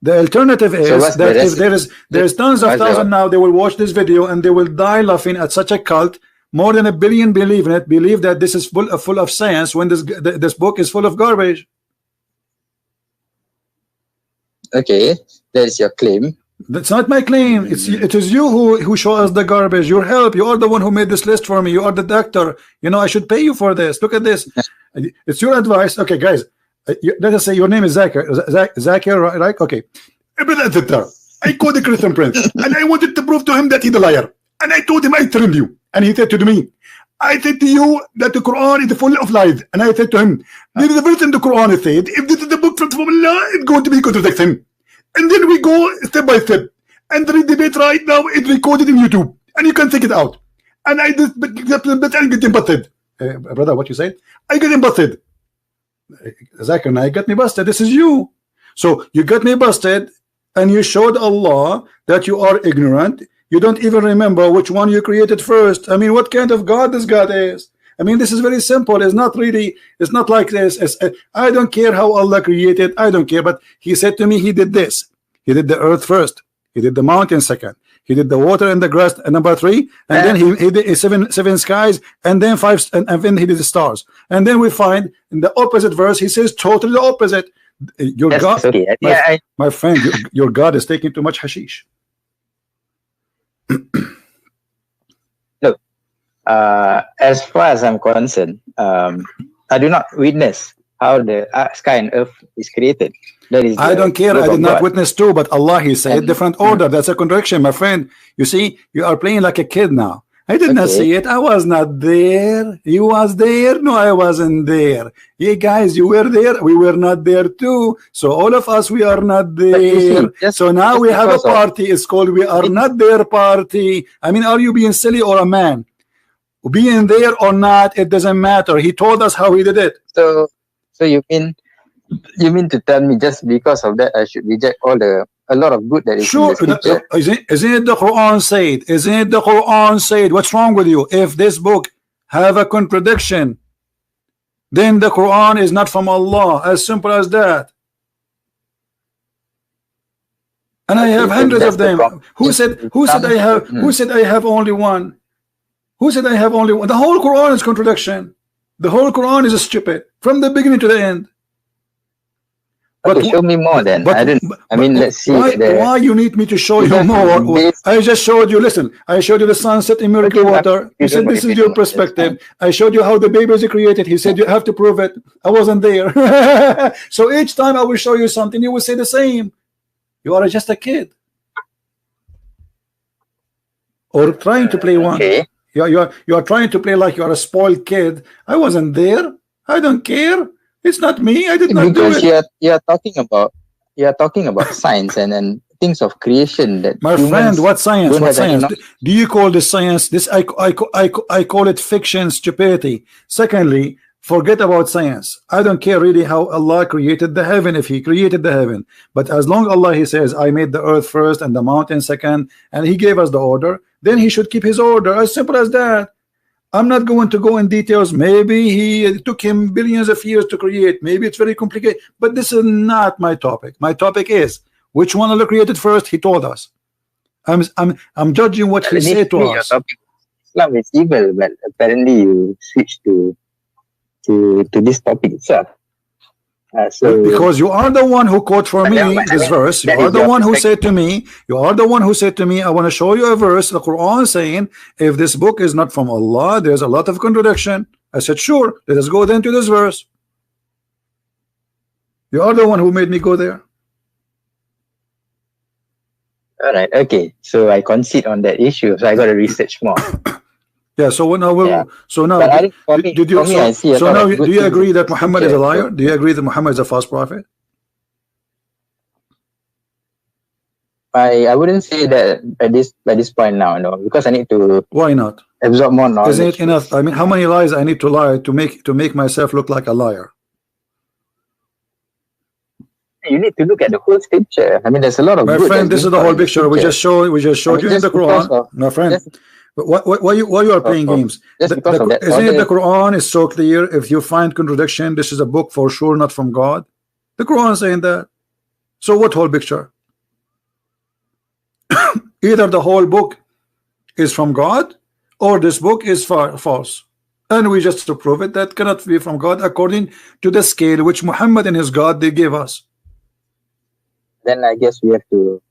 the alternative is that if there's tons of thousands now, they will watch this video and they will die laughing at such a cult. More than 1 billion believe in it, believe that this is full of science when this book is full of garbage. Okay, that's your claim. That's not my claim. It is you who show us the garbage. Your help. You are the one who made this list for me. You are the doctor. You know, I should pay you for this. Look at this. It's your advice. Okay, guys. Let us say your name is Zakir, right? Okay. I called the Christian prince and I wanted to prove to him that he's a liar. And I told him I trained you. And he said to me, I said to you that the Quran is full of lies. And I said to him, there is a verse in the Quran that said, if this is the book from Allah, it's going to be contradiction. And then we go step by step. And the debate right now is recorded in YouTube. And you can take it out. And I just get busted. Brother, what you said? I get busted. Zakir and I got me busted. This is you. So you got me busted and you showed Allah that you are ignorant. You don't even remember which one you created first. I mean, what kind of God this God is? I mean, this is very simple. It's not like this. I don't care how Allah created. I don't care. But he said to me, he did this. He did the earth first. He did the mountain second. He did the water and the grass number 3, and then he did seven skies, and then 5, and then he did the stars. And then we find in the opposite verse he says totally the opposite. Your God, okay. My friend, your God is taking too much hashish. Look, as far as I'm concerned, I do not witness how the sky and earth is created. I don't care. I did not witness too, but Allah, he said different order. That's a contradiction, my friend. You see, you are playing like a kid now. I did not see it. I was not there. You was there. No, I wasn't there. Yeah, guys, you were there. We were not there too. So all of us, we are not there. So now we have a party. It's called We Are Not There Party. I mean, are you being silly or a man? Being there or not, it doesn't matter. He told us how he did it. So you mean to tell me just because of that I should reject a lot of good that is in the scripture? Isn't it the Quran said? Isn't it the Quran said? What's wrong with you? If this book have a contradiction, then the Quran is not from Allah. As simple as that. And I have hundreds of them. Who said I have only one? Who said I have only one? The whole Quran is contradiction. The whole Quran is stupid from the beginning to the end. Okay, show me more then. Let's see. Why you need me to show you more? I just showed you, listen, I showed you the sunset in miracle water. You said this is your perspective. I showed you how the baby is created. He said you have to prove it. I wasn't there. So each time I will show you something, you will say the same. You are just a kid. Or trying to play one. Okay. You are trying to play like you are a spoiled kid. I wasn't there. I don't care. It's not me. I did not do it. Because you are talking about science and things of creation that. My friend, what science? What science? Do you call this science? This I call it fiction, stupidity. Secondly, forget about science. I don't care really how Allah created the heaven, if He created the heaven. But as long as Allah, He says, I made the earth first and the mountain second, and He gave us the order, then He should keep His order. As simple as that. I'm not going to go in details. Maybe he took him billions of years to create. Maybe it's very complicated. But this is not my topic. My topic is which one Allah created first. He told us. I'm judging what He said to us. Islam is evil, but apparently you switch to this topic itself. Because you are the one who quote for me this verse. You are the one who said to me, I want to show you a verse, the Quran, saying if this book is not from Allah, there's a lot of contradiction. I said, sure, let us go then to this verse. You are the one who made me go there. All right, okay. So I concede on that issue. So I got to research more. Yeah, so now do you agree that Muhammad is a liar? Do you agree that Muhammad is a false prophet? I wouldn't say that by this point now, no, because I need to. Why not? Absorb more knowledge. Isn't it enough? I mean, how many lies I need to lie to make myself look like a liar? You need to look at the whole scripture. I mean, there's a lot of. My friend, this is the whole picture. We just showed you in the Quran, my friend. Why you are playing games? Isn't it the Quran is so clear? If you find contradiction, this is a book for sure, not from God. The Quran is saying that. So what whole picture? Either the whole book is from God, or this book is false. And we just to prove it, that cannot be from God according to the scale which Muhammad and his God they gave us. Then I guess we have to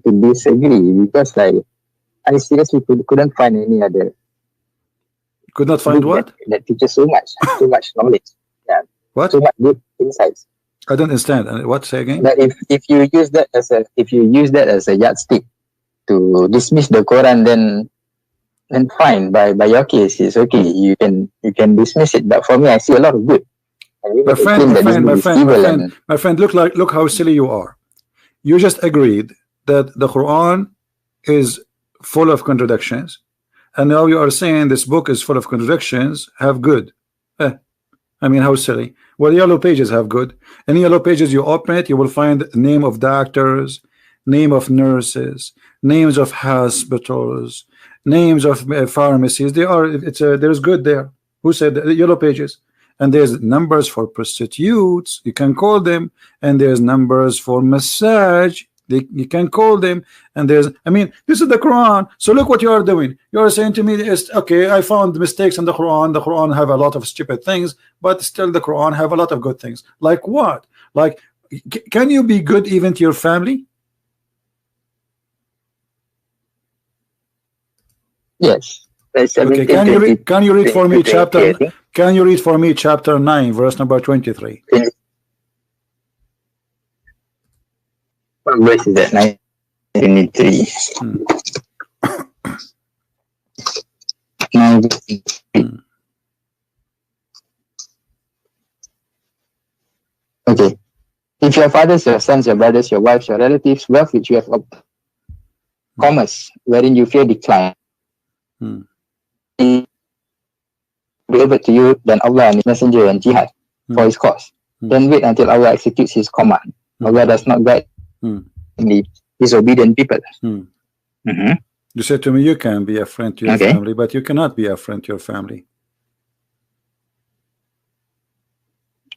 disagree, because like I seriously couldn't find any other. Could not find what? That teaches so much knowledge. Yeah. What? So much good insights. I don't understand. What, say again? That if you use that as a yardstick to dismiss the Quran, then fine. By your case, it's okay. You can dismiss it. But for me, I see a lot of good. My friend, look how silly you are. You just agreed that the Quran is full of contradictions, and now you are saying this book is full of contradictions. Have good. I mean, how silly. Well, Yellow Pages have good. In Yellow Pages, you open it, you will find name of doctors, name of nurses, names of hospitals, names of pharmacies. There's good there. Who said that? Yellow Pages. And there's numbers for prostitutes, you can call them, and there's numbers for massage, you can call them, and I mean, this is the Quran. So look what you are doing. You are saying to me, okay, I found mistakes in the Quran have a lot of stupid things, but still the Quran have a lot of good things. Like what? Like, can you be good even to your family? Yes. Okay, can you read for me chapter? Can you read for me chapter 9, verse number 23? What verse is that? 23. Okay. If your fathers, your sons, your brothers, your wives, your relatives, wealth which you have obtained, commerce wherein you fear decline, deliver to you than Allah and His Messenger and jihad for His cause. Then wait until Allah executes His command. Allah does not guide the disobedient people. You said to me, you can be a friend to your family, but you cannot be a friend to your family.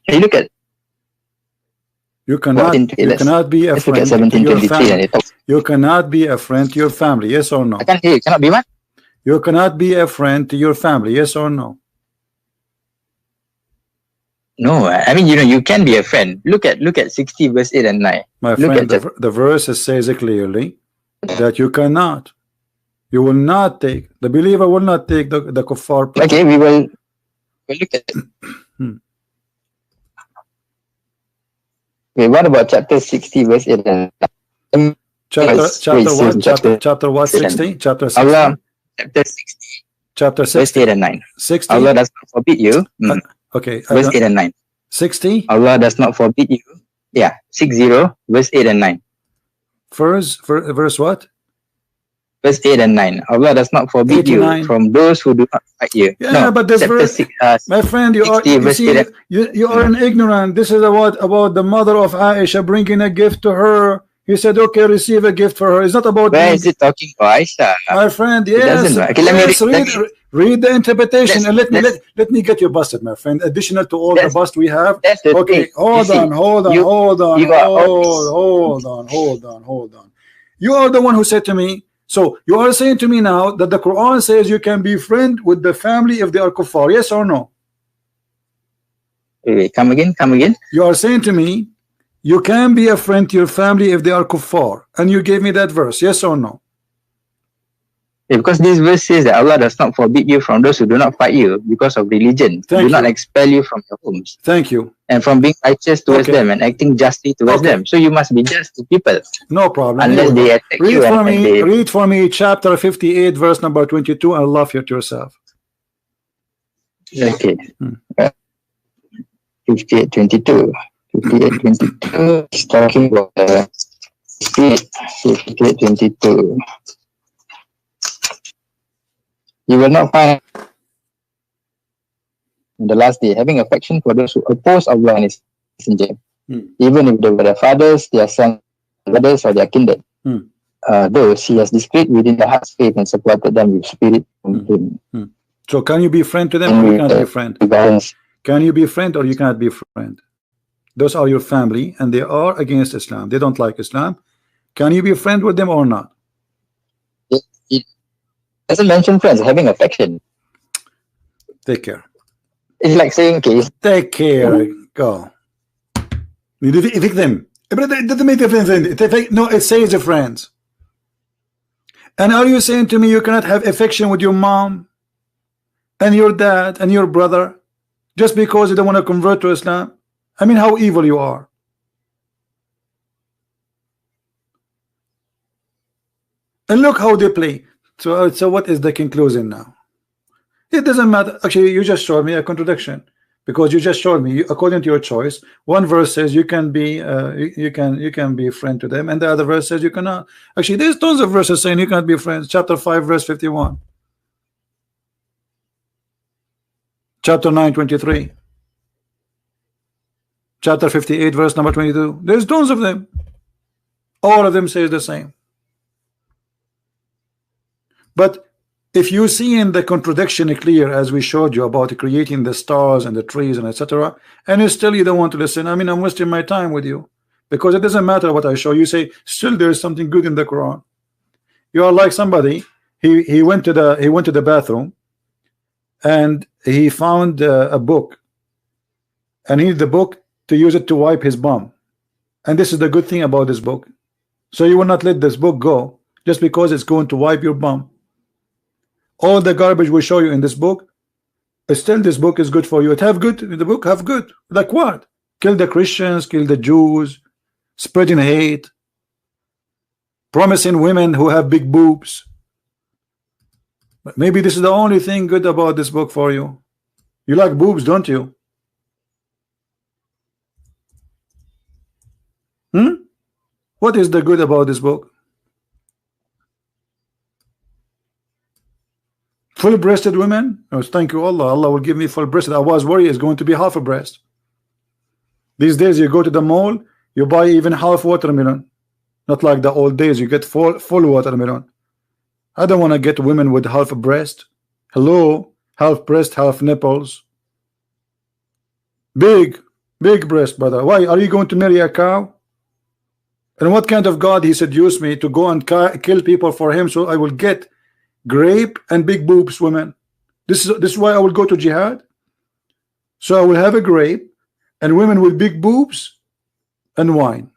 Hey, look at. You cannot be a friend to your family. You cannot be a friend to your family. Yes or no? I can't hear you. Cannot be what? You cannot be a friend to your family. Yes or no? No, I mean, you can be a friend. Look at 60 verse 8 and 9. My friend, the verse says clearly that you cannot. You will not take, the believer will not take the kuffar. Okay, we'll look at it. Okay, what about chapter 60 verse 8 and 9? Chapter what? 60? Chapter 60? Allah, chapter 60. Chapter 60. Verse 8 and 9. 60? Allah does not forbid you. Okay. Verse 8 and 9. 60? Allah does not forbid you. Yeah. 60, verse 8 and 9. Verse what? Verse 8 and 9. Allah does not forbid you from those who do not fight you. Yeah, no, but this verse, my friend, you are an ignorant. This is about the mother of Aisha bringing a gift to her. He said, okay, receive a gift for her. It's not about. Where is it talking about Aisha? My friend, yes. Okay, let me read the interpretation and let me get you busted, my friend. Additional to all the bust we have. Okay, hold on. You are the one who said to me. So you are saying to me now that the Quran says you can be friend with the family if they are kuffar. Yes or no? Wait, come again. You are saying to me you can be a friend to your family if they are kuffar, and you gave me that verse. Yes or no? Yeah, because this verse says that Allah does not forbid you from those who do not fight you because of religion. Do not expel you from your homes. Thank you. And from being righteous towards them and acting justly towards them. So you must be just to people. No problem. Unless they attack you. Read for me chapter 58, verse number 22, and love it yourself. Okay. 58, 22. 58, 22 is talking about 58:22. You will not find in the last day having affection for those who oppose Allah and His Messenger, even if they were their fathers, their sons, brothers, or their kindred. Those He has displayed within the heart's faith and supported them with spirit from Him. So can you be friend to them, or you cannot be friend? Can you be friend, or you cannot be friend? Those are your family, and they are against Islam. They don't like Islam. Can you be friend with them or not? It doesn't mention friends, having affection. Take care. It's like saying, okay, take care. Go. You evict them. It doesn't make a friend. No, it says a friends. And are you saying to me you cannot have affection with your mom and your dad and your brother just because you don't want to convert to Islam? I mean, how evil you are. And look how they play. So what is the conclusion now? It doesn't matter. Actually, you just showed me a contradiction, because you just showed me, according to your choice, one verse says you can be you can be a friend to them, and the other verse says you cannot. Actually, there's tons of verses saying you cannot be friends. Chapter 5 verse 51, chapter 9 23, chapter 58 verse number 22. There's tons of them. All of them says the same. But if you see in the contradiction clear, as we showed you about creating the stars and the trees and etc., and still you don't want to listen, I mean, I'm wasting my time with you, because it doesn't matter what I show you. Say still there is something good in the Quran. You are like somebody. He went to the bathroom, and he found a book, and he needed the book to use it to wipe his bum. And this is the good thing about this book. So you will not let this book go just because it's going to wipe your bum. All the garbage we show you in this book, still this book is good for you. It have good, the book have good. Like what? Kill the Christians, kill the Jews, spreading hate, promising women who have big boobs. But maybe this is the only thing good about this book for you. You like boobs, don't you? What is the good about this book? Full-breasted women? Oh, thank you Allah. Allah will give me full-breasted. I was worried it's going to be half a breast. These days you go to the mall, you buy even half watermelon. Not like the old days, you get full watermelon. I don't want to get women with half a breast. Hello, half breast, half nipples. Big breast, brother. Why are you going to marry a cow? And what kind of God he seduced me to go and kill people for him, so I will get grape and big boobs women? This is why I will go to jihad. So I will have a grape and women with big boobs and wine.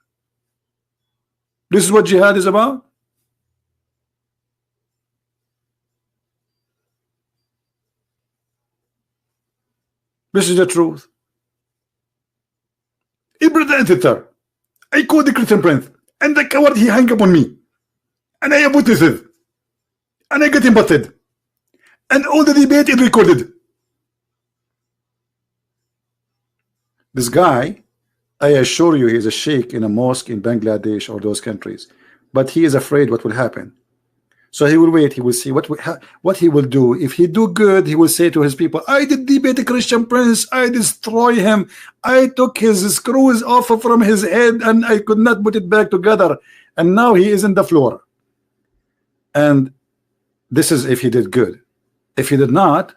This is what jihad is about. This is the truth. I call the Christian prince, and the coward he hang up on me, and I put this in, and I get him busted, and all the debate is recorded. This guy, I assure you, he is a sheikh in a mosque in Bangladesh or those countries, but he is afraid what will happen. So he will wait. He will see what he will do. If he do good, he will say to his people, I did debate the Christian prince. I destroy him. I took his screws off from his head and I could not put it back together. And now he is in the floor. And this is if he did good. If he did not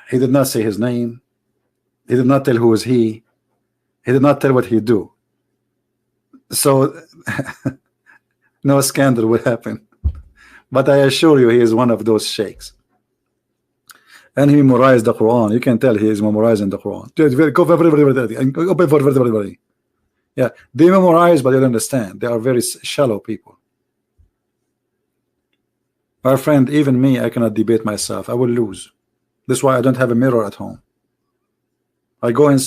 say his name. He did not tell who is he. He did not tell what he do. So no scandal will happen. But I assure you, he is one of those sheikhs. And he memorized the Quran. You can tell he is memorizing the Quran. Yeah, they memorize, but they don't understand. They are very shallow people. My friend, even me, I cannot debate myself. I will lose. That's why I don't have a mirror at home. I go in.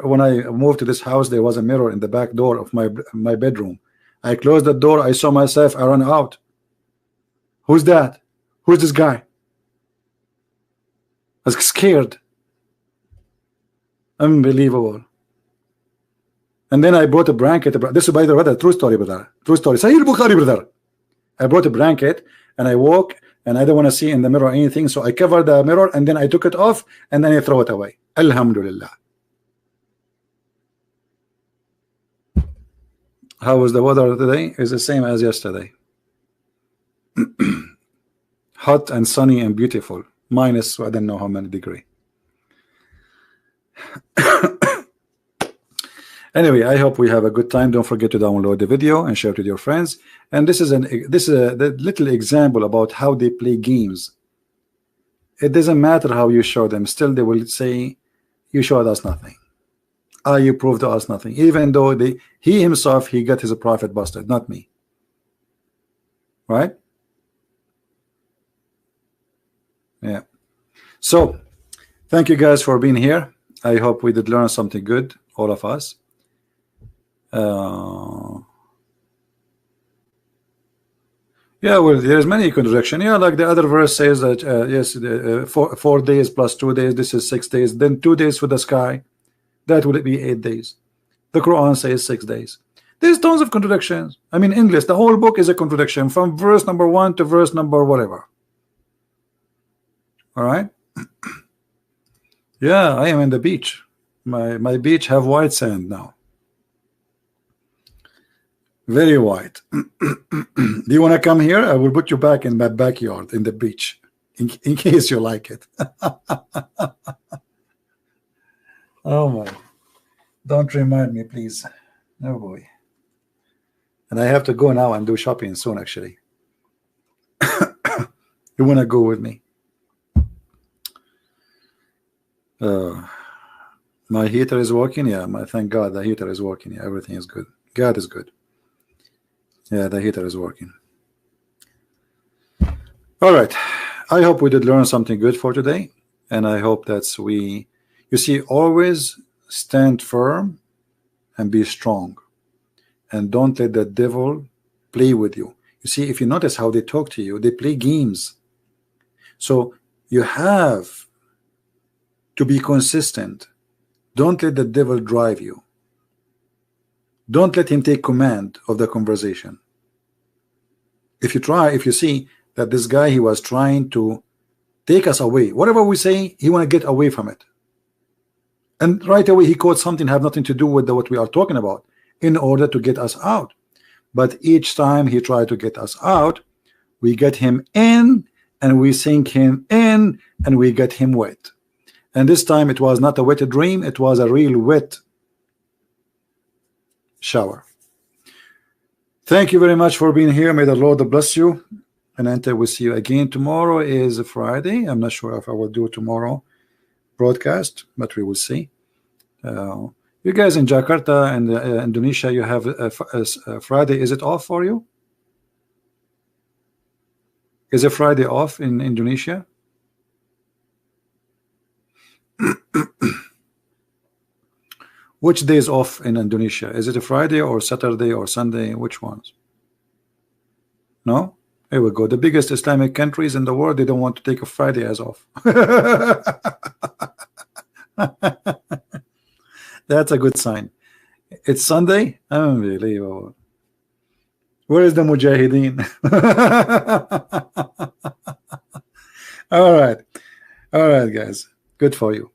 When I moved to this house, there was a mirror in the back door of my bedroom. I closed the door. I saw myself. I ran out. Who's that? Who's this guy? I was scared. Unbelievable. And then I brought a blanket. This is, by the way, a true story, brother. True story. Sahih al-Bukhari, brother. I brought a blanket and I woke and I don't want to see in the mirror anything, so I covered the mirror and then I took it off and then I throw it away. Alhamdulillah. How was the weather today? It's the same as yesterday. Hot and sunny and beautiful. Minus, I don't know how many degrees. Anyway, I hope we have a good time. Don't forget to download the video and share it with your friends. And this is a little example about how they play games. It doesn't matter how you show them. Still, they will say, "You showed us nothing. You proved to us nothing." Even though he himself, he got his profit busted, not me. Right? Yeah. So, thank you guys for being here. I hope we did learn something good, all of us. Yeah, well, there's many contradiction. Yeah, like the other verse says that yes, 4 days plus 2 days, this is 6 days. Then 2 days for the sky, that would be 8 days. The Quran says 6 days. There's tons of contradictions. I mean, English, the whole book is a contradiction from verse number 1 to verse number whatever. All right. Yeah, I am in the beach. My beach have white sand now. Very white. Do you want to come here? I will put you back in my backyard in the beach in case you like it. Oh my. Don't remind me, please. Oh boy. And I have to go now and do shopping soon, actually. You want to go with me? My heater is working. Yeah, thank God the heater is working. Yeah, everything is good. God is good. Yeah, the heater is working. All right. I hope we did learn something good for today. And I hope that you see, always stand firm and be strong. And don't let the devil play with you. You see, if you notice how they talk to you, they play games. So you have to be consistent. Don't let the devil drive you. Don't let him take command of the conversation. If you see that this guy, he was trying to take us away, whatever we say, he want to get away from it. And right away he quotes something have nothing to do with what we are talking about in order to get us out. But each time he tried to get us out, we get him in and we sink him in and we get him wet. And this time it was not a wet dream, it was a real wet shower. Thank you very much for being here. May the Lord bless you. And until we see you again, tomorrow is a Friday. I'm not sure if I will do tomorrow broadcast, but we will see. You guys in Jakarta and Indonesia, you have a Friday. Is it off for you? Is a Friday off in Indonesia? Which day is off in Indonesia? Is it a Friday or Saturday or Sunday? Which ones? No? Here we go. The biggest Islamic countries in the world, they don't want to take a Friday as off. That's a good sign. It's Sunday? Unbelievable. Where is the Mujahideen? All right. All right, guys. Good for you.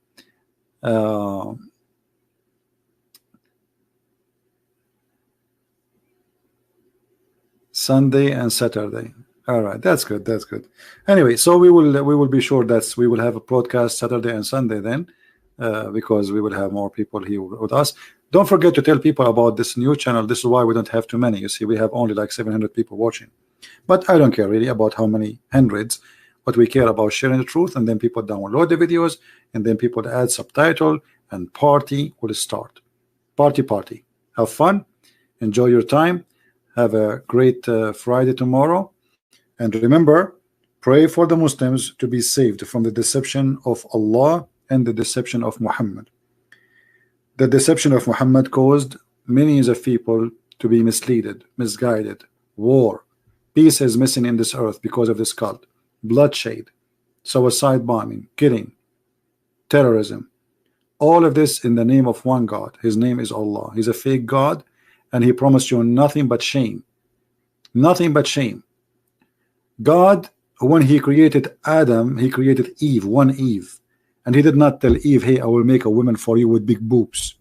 Sunday and Saturday. All right, that's good. That's good. Anyway, so we will be sure that we will have a broadcast Saturday and Sunday then, because we will have more people here with us. Don't forget to tell people about this new channel. This is why we don't have too many. You see, we have only like 700 people watching, but I don't care really about how many hundreds. What we care about sharing the truth, and then people download the videos, and then people add subtitle, and party will start. Party. Have fun. Enjoy your time. Have a great Friday tomorrow. And remember, pray for the Muslims to be saved from the deception of Allah and the deception of Muhammad. The deception of Muhammad caused millions of people to be misleaded, misguided, war. Peace is missing in this earth because of this cult. Bloodshed, suicide bombing, killing, terrorism, All of this in the name of one God. His name is Allah. He's a fake God, and he promised you nothing but shame. Nothing but shame. God, when he created Adam, he created Eve, one Eve, and he did not tell Eve, hey, I will make a woman for you with big boobs.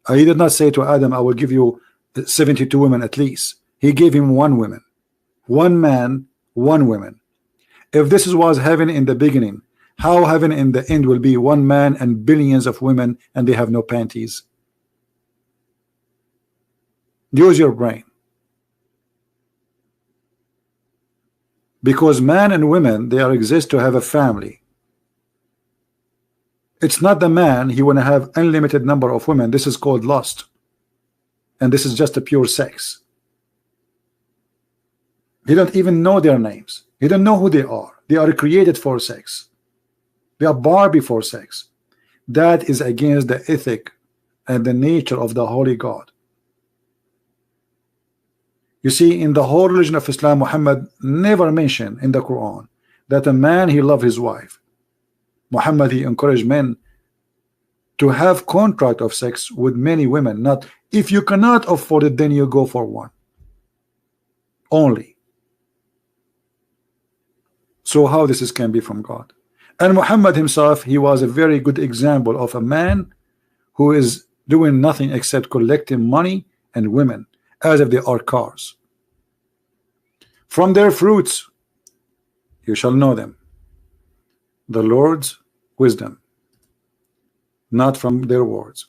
He did not say to Adam, I will give you 72 women at least. He gave him one woman, one man, one woman. If this was heaven in the beginning, how heaven in the end will be one man and billions of women and they have no panties? Use your brain. Because man and women, they are exist to have a family. It's not the man, he want to have unlimited number of women. This is called lust. And this is just a pure sex. He don't even know their names. He don't know who they are. They are created for sex. They are Barbie for sex. That is against the ethic and the nature of the holy God. You see, in the whole religion of Islam, Muhammad never mentioned in the Quran that a man, he loved his wife. Muhammad, he encouraged men to have contract of sex with many women. Not, if you cannot afford it, then you go for one only. So how this can be from God? And Muhammad himself, he was a very good example of a man who is doing nothing except collecting money and women as if they are cars. From their fruits you shall know them. The Lord's wisdom, not from their words.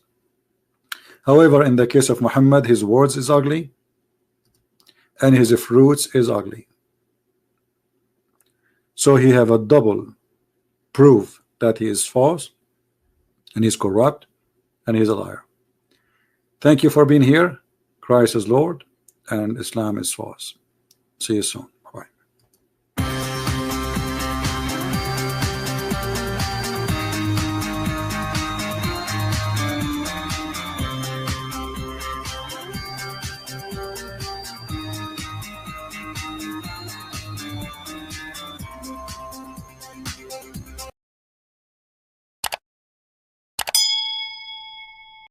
However, in the case of Muhammad, his words is ugly and his fruits is ugly. So he have a double proof that he is false and he's corrupt and he's a liar. Thank you for being here. Christ is Lord and Islam is false. See you soon.